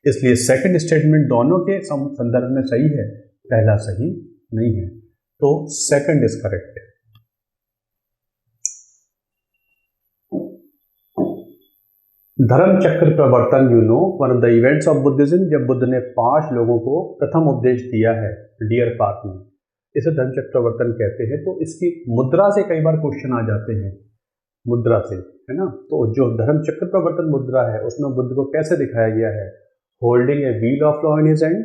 इसलिए सेकंड स्टेटमेंट दोनों के संदर्भ में सही है, पहला सही नहीं है, तो सेकंड इज करेक्ट। धर्म चक्र प्रवर्तन, you know one of the events of Buddhism, जब बुद्ध ने 5 लोगों को प्रथम उपदेश दिया है डियर पार्क में, इसे धर्म चक्र प्रवर्तन कहते हैं। तो इसकी मुद्रा से कई बार क्वेश्चन आ जाते हैं, मुद्रा से, है ना। तो जो धर्म चक्र प्रवर्तन मुद्रा है उसमें बुद्ध को कैसे दिखाया गया है, holding a wheel of law in his hand,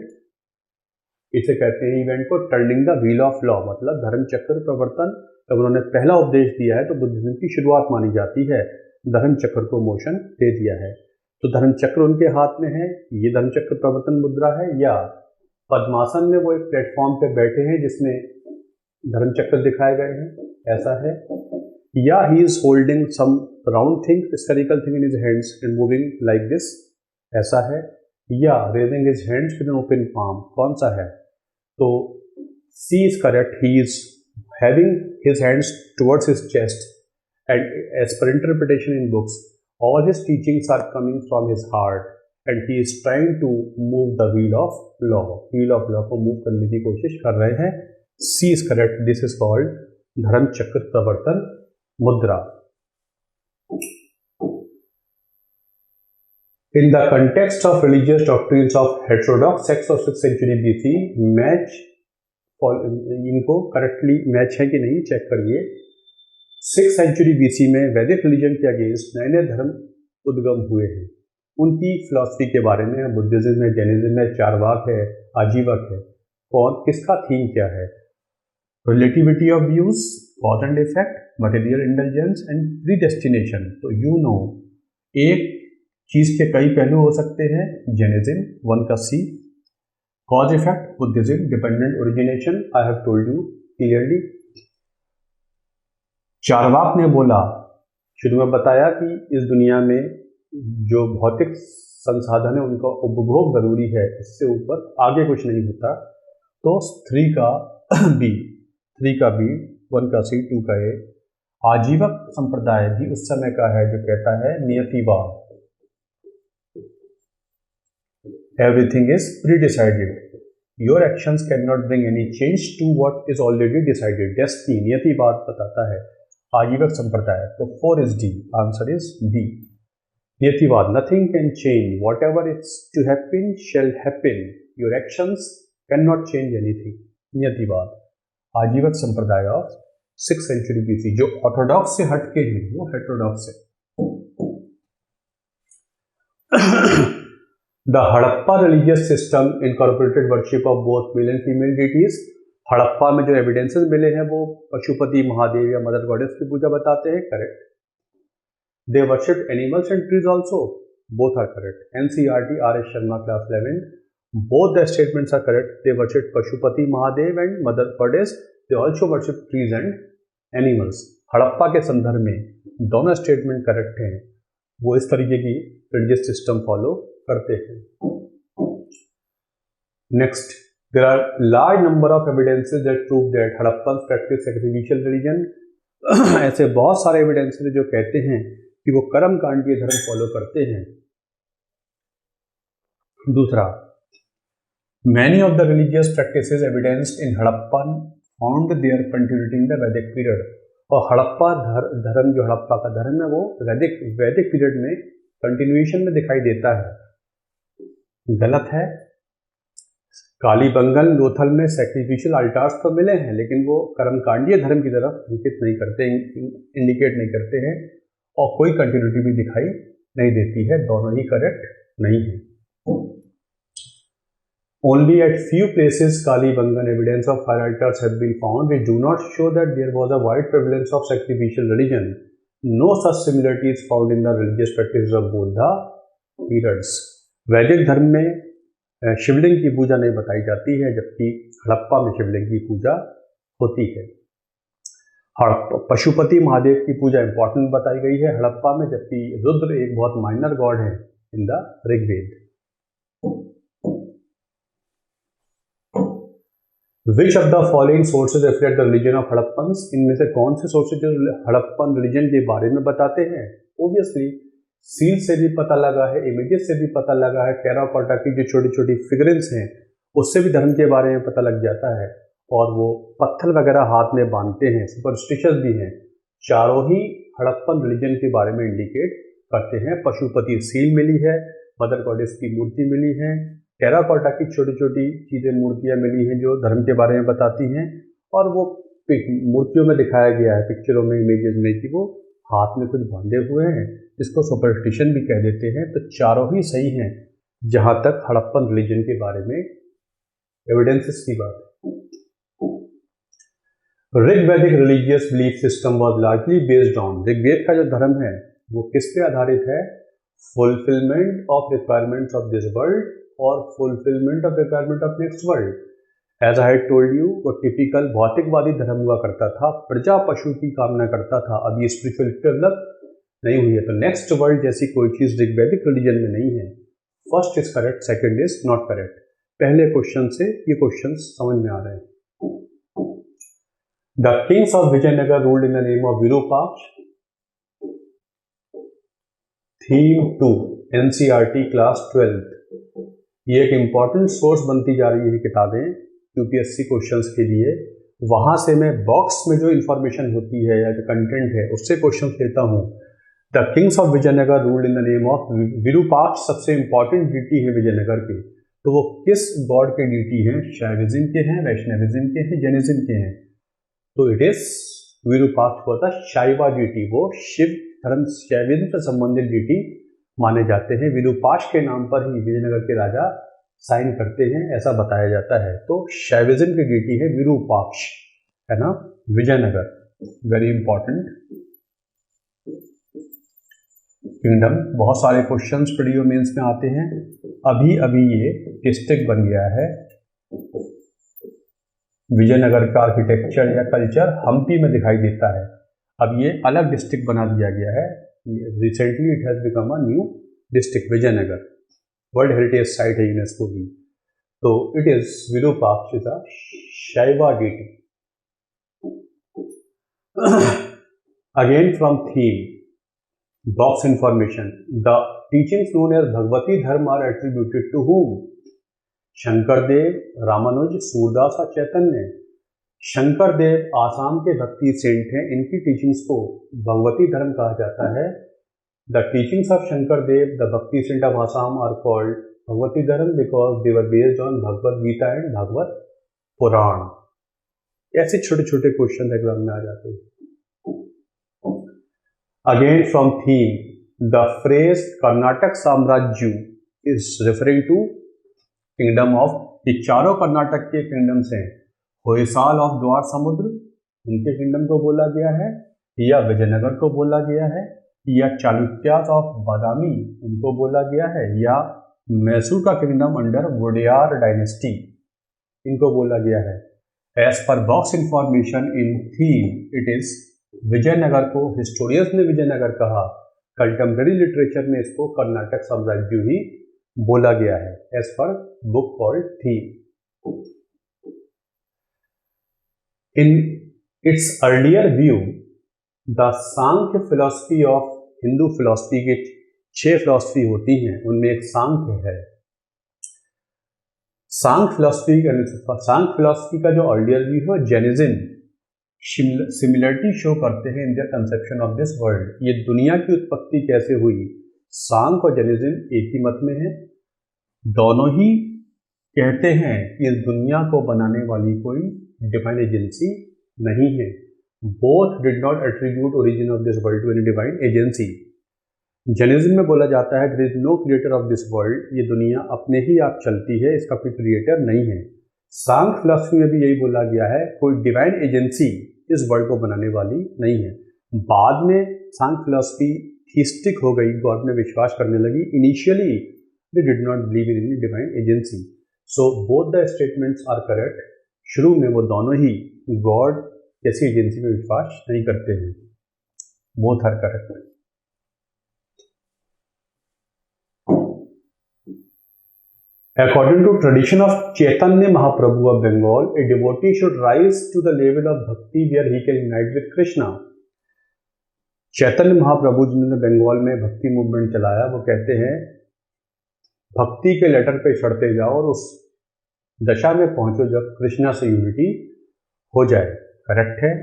इसे कहते हैं इवेंट को turning the wheel of law, मतलब धर्म चक्र प्रवर्तन जब उन्होंने पहला उपदेश दिया है तो बुद्धिज्म की शुरुआत मानी जाती है, धर्म चक्र को मोशन दे दिया है। तो धर्म चक्र उनके हाथ में है, ये धर्म चक्र प्रवर्तन मुद्रा है, या पद्मासन में वो एक प्लेटफॉर्म पे बैठे हैं जिसमें धर्म चक्र दिखाए गए हैं, ऐसा है, या he is holding some round thing spherical thing in his hands and moving like this, ऐसा है, या raising his hands with an open palm, कौन सा है। तो C is correct, he is having his hands towards his chest and as per interpretation in books all his teachings are coming from his heart and he is trying to move the wheel of law को move करने की कोशिश कर रहे हैं। C is correct, this is called धर्म चक्र प्रवर्तन मुद्रा। In the context of religious doctrines of heterodox sects of 6th century BC, match इनको करेक्टली मैच है कि नहीं चेक करिए। 6th century BC में वैदिक रिलीजन के अगेंस्ट नए नए धर्म उद्गम हुए हैं। उनकी फिलॉसफी के बारे में बुद्धिज्म है, जैनिज्म है, चारवाक है, आजीवक है। कौन किसका थीम क्या है, relativity of views, cause and effect, material intelligence and predestination. तो यू नो एक चीज के कई पहलू हो सकते हैं, जैनिज्म 1 का C, cause effect Buddhism, dependent origination I have told you clearly. Charvaka ने बोला, शुरू में बताया कि इस दुनिया में जो भौतिक संसाधन है उनका उपभोग जरूरी है, इससे ऊपर आगे कुछ नहीं होता। तो 3 का B, 1 का C, 2 का A। आजीवक संप्रदाय भी उस समय का है जो कहता है niyativada, everything is predecided, your actions can not bring any change to what is already decided, destiny, niyativada बताता है आजीवक संप्रदाय। तो 4 is D, answer is D। Niyativada, nothing can change, whatever it's to happen shall happen, your actions can not change anything, niyativada, Ajivika sampradaya of 6th century BC। जो orthodox से हटके हैं वो heterodox है। The Harappa religious system incorporated worship of both male and female deities. Harappa में जो evidences मिले हैं वो पशुपति महादेव या मदर गॉडेस की पूजा बताते हैं, correct. They worship animals and trees also, both are correct. NCERT R.S. Sharma class 11, both the statements are correct. They worship Pashupati Mahadev and mother goddess, they also worship trees and animals. Harappa के संदर्भ में दोनों statement correct हैं, वो इस तरीके की religious system follow करते हैं। Next, there are large number of evidences that prove that Hadappans practice sacrificial religion। ऐसे बहुत सारे एविडेंसेस जो कहते हैं कि वो कर्म कांडीय धर्म फॉलो करते हैं। दूसरा, many of the religious practices evidenced in Hadappan found their continuity in the Vedic period। और हड़प्पा धर्म जो हड़प्पा का धर्म है वो वैदिक पीरियड में कंटिन्यूएशन में दिखाई देता है। गलत है, कालीबंगन लोथल में सैक्रिफिशियल अल्टार्स तो मिले हैं, लेकिन वो कर्मकांडीय धर्म की तरफ इंगित नहीं करते, इंडिकेट नहीं करते हैं, और कोई कंटिन्यूटी भी दिखाई नहीं देती है। दोनों ही करेक्ट नहीं है। Only at few places Kalibangan evidence of fire altars have been found which do not show that there was a wide prevalence of sacrificial religion. No such similarity is found in the religious practices of both the periods. वैदिक धर्म में शिवलिंग की पूजा नहीं बताई जाती है, जबकि हड़प्पा में शिवलिंग की पूजा होती है। पशुपति महादेव की पूजा इंपॉर्टेंट बताई गई है हड़प्पा में, जबकि रुद्र एक बहुत माइनर गॉड है in the Rigveda. Which of the following sources reflect the religion of Harappans? इनमें से कौन से सोर्सेज जो हड़प्पन रिलीजन के बारे में बताते हैं? Obviously सील से भी पता लगा है, इमेजेस से भी पता लगा है, टेराकोटा की जो छोटी छोटी फिगरेंस हैं उससे भी धर्म के बारे में पता लग जाता है, और वो पत्थर वगैरह हाथ में बांधते हैं, सुपरस्टिशियस भी हैं। चारों ही हड़प्पन रिलीजन के बारे में इंडिकेट करते हैं। पशुपति सील मिली है, मदर गॉडेस की मूर्ति मिली है, टेराकोटा की छोटी छोटी चीज़ें मूर्तियाँ मिली हैं जो धर्म के बारे में बताती हैं, और वो मूर्तियों में दिखाया गया है, पिक्चरों में, इमेजेस में, कि वो हाथ में कुछ बांधे हुए हैं, जिसको सुपरस्टिशन भी कह देते हैं। तो चारों ही सही हैं जहाँ तक हड़प्पन रिलीजन के बारे में एविडेंसेस की बात है। Rigvedic religious belief system was largely based on, Rigveda का जो धर्म है वो किस पे आधारित है? Fulfilment of requirements of this world और fulfilment of requirement of next world. As I had told you, वो टिपिकल भौतिकवादी धर्म हुआ करता था, प्रजा पशु की कामना करता था। अब ये स्पिरिचुअलिटी डेवलप नहीं हुई है, तो नेक्स्ट वर्ल्ड जैसी कोई चीज़ ऋग्वैदिक रिलीजन में नहीं है। First is correct, second is not correct. पहले क्वेश्चन से ये क्वेश्चन समझ में आ रहे हैं। The kings of Vijayanagara ruled in the name of Virupaksha. Theme 2 NCERT class 12। ये एक इम्पॉर्टेंट सोर्स बनती जा रही है किताबें UPSC क्वेश्चंस के लिए। वहाँ से मैं बॉक्स में जो इन्फॉर्मेशन होती है या जो कंटेंट है उससे क्वेश्चन लेता हूँ। The kings of Vijayanagara ruled in the name of Virupaksha सबसे इंपॉर्टेंट डीटी है विजयनगर की। तो वो किस गॉड के डीटी हैं? शैविज्म के हैं, वैष्णविज्म के हैं, जैनिज्म के हैं। तो इट इज विरूपाक्ष होता शैवा डीटी, वो शिव धर्म शैविज्म से संबंधित डीटी माने जाते हैं। विरूपाक्ष के नाम पर ही विजयनगर के राजा साइन करते हैं, ऐसा बताया जाता है। तो शैविज्म की डीटी है विरूपाक्ष, है ना, विजयनगर। Very important kingdom. बहुत सारे क्वेश्चंस प्रीलियो मेंस में आते हैं। अभी अभी ये डिस्ट्रिक्ट बन गया है। विजयनगर का आर्किटेक्चर या कल्चर हम्पी में दिखाई देता है, अब ये अलग डिस्ट्रिक्ट बना दिया गया है। Recently it has become a new district Vijayanagara, world heritage site है यूनेस्को की। तो it is Virupaksha is a Shaiva deity. Again from theme box information, the teachings known as Bhagavati dharma are attributed to whom? Shankardev, Ramanuja, Surdas और चैतन्य। शंकरदेव आसाम के भक्ति सेंट हैं, इनकी टीचिंग्स को भगवती धर्म कहा जाता है। The teachings of Shankardev, the bhakti saint of Assam, are called Bhagavati dharma because they were based on Bhagavat Gita and Bhagavata Purana. ऐसे छोटे छोटे क्वेश्चन एग्जाम में आ जाते हैं। Again from theme, the phrase Karnataka samrajya is referring to kingdom of, ये चारों कर्नाटक के किंगडम्स हैं। होयसाल ऑफ द्वार समुद्र, उनके किंगडम को बोला गया है, या विजयनगर को बोला गया है, या चालुक्यास ऑफ बादामी उनको बोला गया है, या मैसूर का किंगडम अंडर वोडेयार डायनेस्टी इनको बोला गया है। As per box information in theme it is Vijayanagara को हिस्टोरियंस ने विजयनगर कहा, कंटेम्प्रेरी लिटरेचर में इसको कर्नाटक साम्राज्य ही बोला गया है as per book called theme. In its earlier view the Sankhya philosophy of, Hindu philosophy की 6 फिलॉसफी होती हैं, उनमें एक सांख्य है। सांख्य फिलॉसफी का जो अर्लियर व्यू है जैनिज्म, सिमिलरिटी शो करते हैं in their conception of this world. ये दुनिया की उत्पत्ति कैसे हुई, सांख्य और जैनिज्म एक ही मत में है। दोनों ही कहते हैं कि इस दुनिया को बनाने वाली कोई डिवाइन एजेंसी नहीं है। Both did not attribute origin of this world to any divine agency. Jainism में बोला जाता है there is no creator of this world, ये दुनिया अपने ही आप चलती है, इसका कोई क्रिएटर नहीं है। सांख्य फिलॉसफी में भी यही बोला गया है, कोई डिवाइन एजेंसी इस वर्ल्ड को बनाने वाली नहीं है। बाद में सांख्य फिलॉसफी थीस्टिक हो गई, गॉड में विश्वास करने लगी। Initially they did not believe in any divine agency. So both the statements are correct. शुरू में वो दोनों ही गॉड जैसी एजेंसी में विश्वास नहीं करते हैं। Both are correct. According to tradition of Chaitanya Mahaprabhu of Bengal, a devotee should rise to the level of bhakti where he can unite with Krishna. Chaitanya Mahaprabhu जिन्होंने बंगाल में भक्ति मूवमेंट चलाया, वो कहते हैं भक्ति के लेटर पे चढ़ते जाओ और उस दशा में पहुंचो जब कृष्णा से यूनिटी हो जाए। करेक्ट है।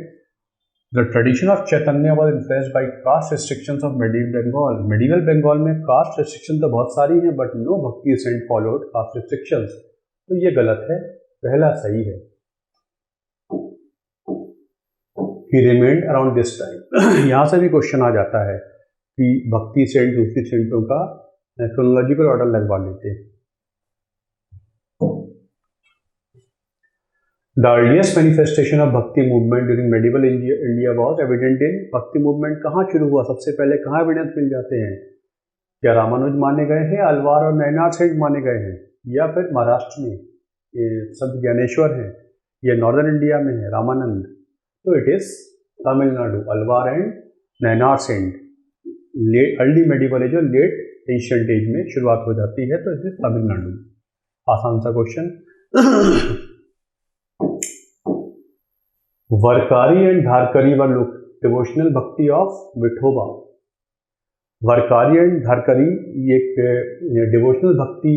The tradition of Chaitanya was influenced by caste restrictions of medieval Bengal. Medieval Bengal में caste restrictions तो बहुत सारी हैं, but no bhakti saint followed caste restrictions. तो ये गलत है, पहला सही है। He remained around this time. यहाँ से भी क्वेश्चन आ जाता है कि भक्ति सेंट दूसरी सेंटों का क्रोनोलॉजिकल ऑर्डर लगवा लेते हैं। The earliest manifestation of Bhakti movement during medieval India was evident in Bhakti movement कहाँ शुरू हुआ, सबसे पहले कहाँ एविडेंस मिल जाते हैं? क्या रामानुज माने गए हैं, अलवार और नैनार सेठ माने गए हैं, या फिर महाराष्ट्र में ये संत ज्ञानेश्वर हैं, या नॉर्दर्न इंडिया में है रामानंद? तो it is Tamil Nadu, Alvar and Nayanar saint. Early medieval age और लेट एंशिएंट एज में शुरुआत हो जाती है, तो इट इज तमिलनाडु। आसान सा question. Varkari and Dharkari were look devotional bhakti of Vithoba. Varkari and Dharkari ये डिवोशनल भक्ति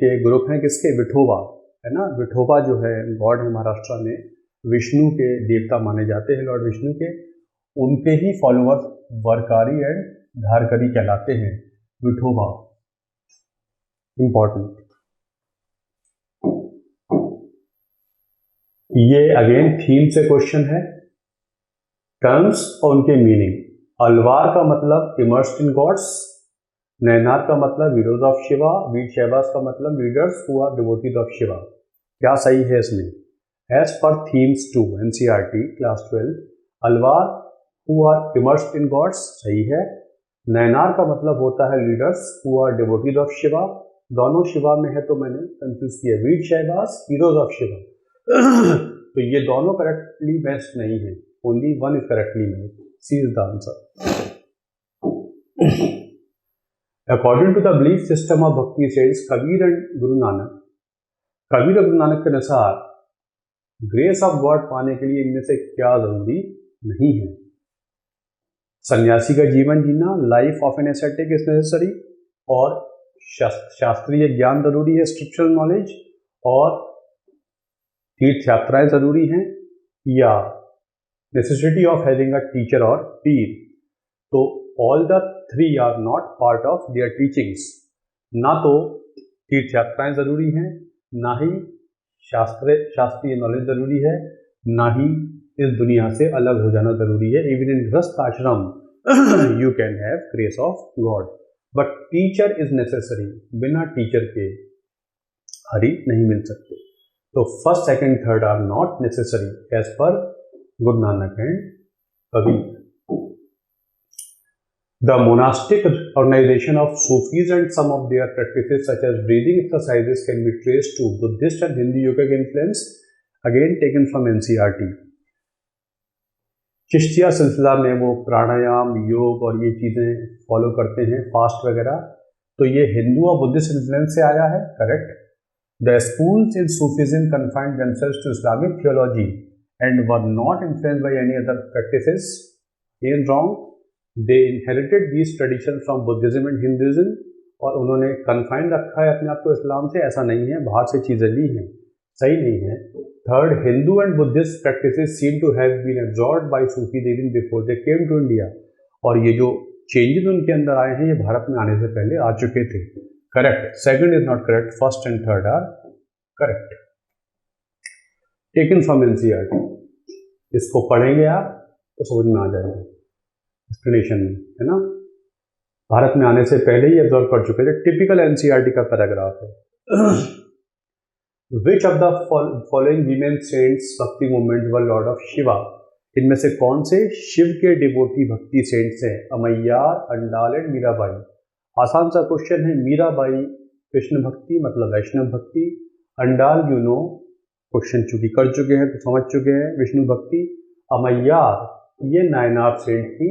के ग्रुप हैं किसके? विठोबा, है ना। विठोबा जो है गॉड है महाराष्ट्र में, विष्णु के देवता माने जाते हैं, लॉर्ड विष्णु के। उनके ही फॉलोअर्स वरकारी एंड धारकरी कहलाते हैं। विठोबा इंपॉर्टेंट। ये अगेन थीम से क्वेश्चन है। टर्म्स और उनके मीनिंग। अलवार का मतलब इमर्स्ड इन गॉड्स, नैनार का मतलब हीरोज ऑफ शिवा, वीर शैवास का मतलब leaders who are devotees of Shiva. क्या सही है इसमें? As per themes 2 NCERT class 12, Alvar who are immersed in gods सही है। नैनार का मतलब होता है leaders who are devotees of Shiva, दोनों शिवा में है तो मैंने कंफ्यूज किया। Vira Shaivas heroes of Shiva. तो ये दोनों करेक्टली मैच्ड नहीं है, only one is correctly matched. C is the answer. According to the belief system of bhakti saints Kabir and Guru Nanak, Kabir और गुरु नानक के अनुसार ग्रेस ऑफ गॉड पाने के लिए इनमें से क्या जरूरी नहीं है? सन्यासी का जीवन जीना, life of an ascetic is necessary, और शास्त्रीय ज्ञान जरूरी है, स्क्रिप्चुरल नॉलेज, और तीर्थ यात्राएं जरूरी हैं, या necessity of having a teacher और पीर। तो all the 3 are not part of their teachings. ना तो तीर्थ यात्राएं जरूरी हैं, ना ही शास्त्रीय नॉलेज जरूरी है, ना ही इस दुनिया से अलग हो जाना जरूरी है। Even in grihastha ashram you can have grace of God, but teacher is necessary. बिना टीचर के हरि नहीं मिल सकते। तो first, second, third are not necessary as per Guru Nanak and Kabir. The monastic organization of Sufis and some of their practices such as breathing exercises can be traced to Buddhist and Hindu yogic influence, again taken from NCERT. Chishtiya सिलसिला में वो प्राणायाम, योग और ये चीज़ें follow करते हैं, fast वगैरह, तो ये हिंदू और बुद्धिस्ट इन्फ्लुएंस से आया है। Correct. The schools in Sufism confined themselves to Islamic theology and were not influenced by any other practices. Again wrong. They inherited these traditions from Buddhism and Hinduism, और उन्होंने confined रखा है अपने आप को इस्लाम से, ऐसा नहीं है, बाहर से चीज़ें ली हैं, सही नहीं है। Third, Hindu and Buddhist practices seem to have been absorbed by Sufis even before they came to India, और ये जो चेंजेस उनके अंदर आए हैं ये भारत में आने से पहले आ चुके थे। Correct. Second is not correct, first and third are correct, taken from NCERT. इसको पढ़ेंगे आप तो समझ में आ जाएगा एक्सप्लेनेशन में, है ना। भारत में आने से पहले ही एब्जॉर्व कर चुके थे। टिपिकल एनसीईआरटी का पैराग्राफ है। Which of the following women saints bhakti movement were lord of Shiva? इनमें से कौन से शिव के डिवोटी भक्ति सेंट्स हैं? अमैयार, अंडाल एंड मीराबाई। आसान सा क्वेश्चन है। मीराबाई कृष्ण भक्ति मतलब वैष्णव भक्ति, अंडाल यू नो क्वेश्चन चूंकि कर चुके हैं तो समझ चुके हैं विष्णु भक्ति, अमैयार ये नायनार सेंट थी,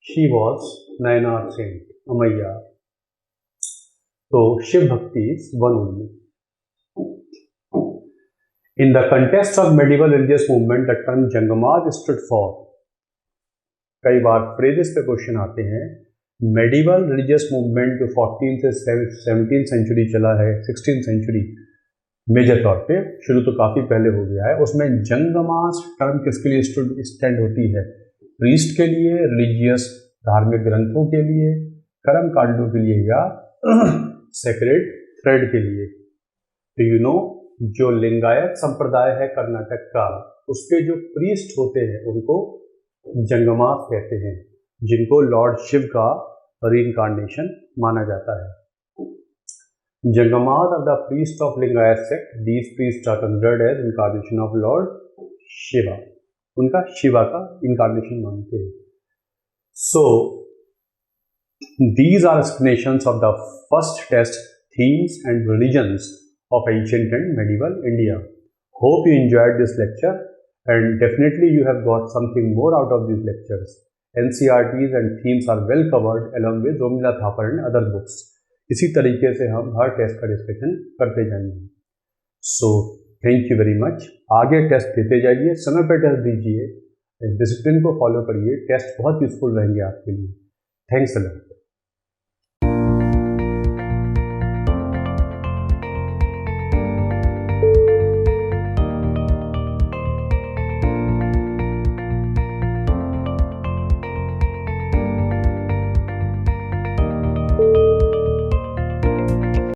she was Nayanar Saint Ammaiyar. तो शिव भक्ति is one only. In the context of medieval religious movement, the term जंगमाद stood for, कई बार फ्रेजेस पे क्वेश्चन आते हैं। मेडिवल रिलीजियस मूवमेंट जो 14 से 17 सेंचुरी चला है, 16 सेंचुरी मेजर तौर पे, शुरू तो काफ़ी पहले हो गया है, उसमें जंगमास टर्म किसके लिए स्टैंड होती है? प्रीस्ट के लिए, रिलीजियस धार्मिक ग्रंथों के लिए, कर्म कांडों के लिए या सेक्रेड थ्रेड के लिए। तो यू नो जो लिंगायत संप्रदाय है कर्नाटक का, उसके जो प्रीस्ट होते हैं उनको जंगमास कहते हैं, जिनको लॉर्ड शिव का रीइंकार्नेशन माना जाता है। Jangamas are the priest of Lingayat sect. These priest are considered as incarnation of lord Shiva. उनका शिवा का इनकार्नेशन मानते हैं। सो these are explanations of the first test themes and religions of ancient and medieval India. Hope you enjoyed this lecture and definitely you have got something more out of these lectures. NCERTs and themes are well covered along with Romila Thapar and other books. इसी तरीके से हम हर test का discussion करते जाएंगे। So thank you very much. आगे test देते जाइए, समय पर टेस्ट दीजिए, डिसिप्लिन को फॉलो करिए, टेस्ट बहुत यूजफुल रहेंगे आपके लिए। Thanks a lot.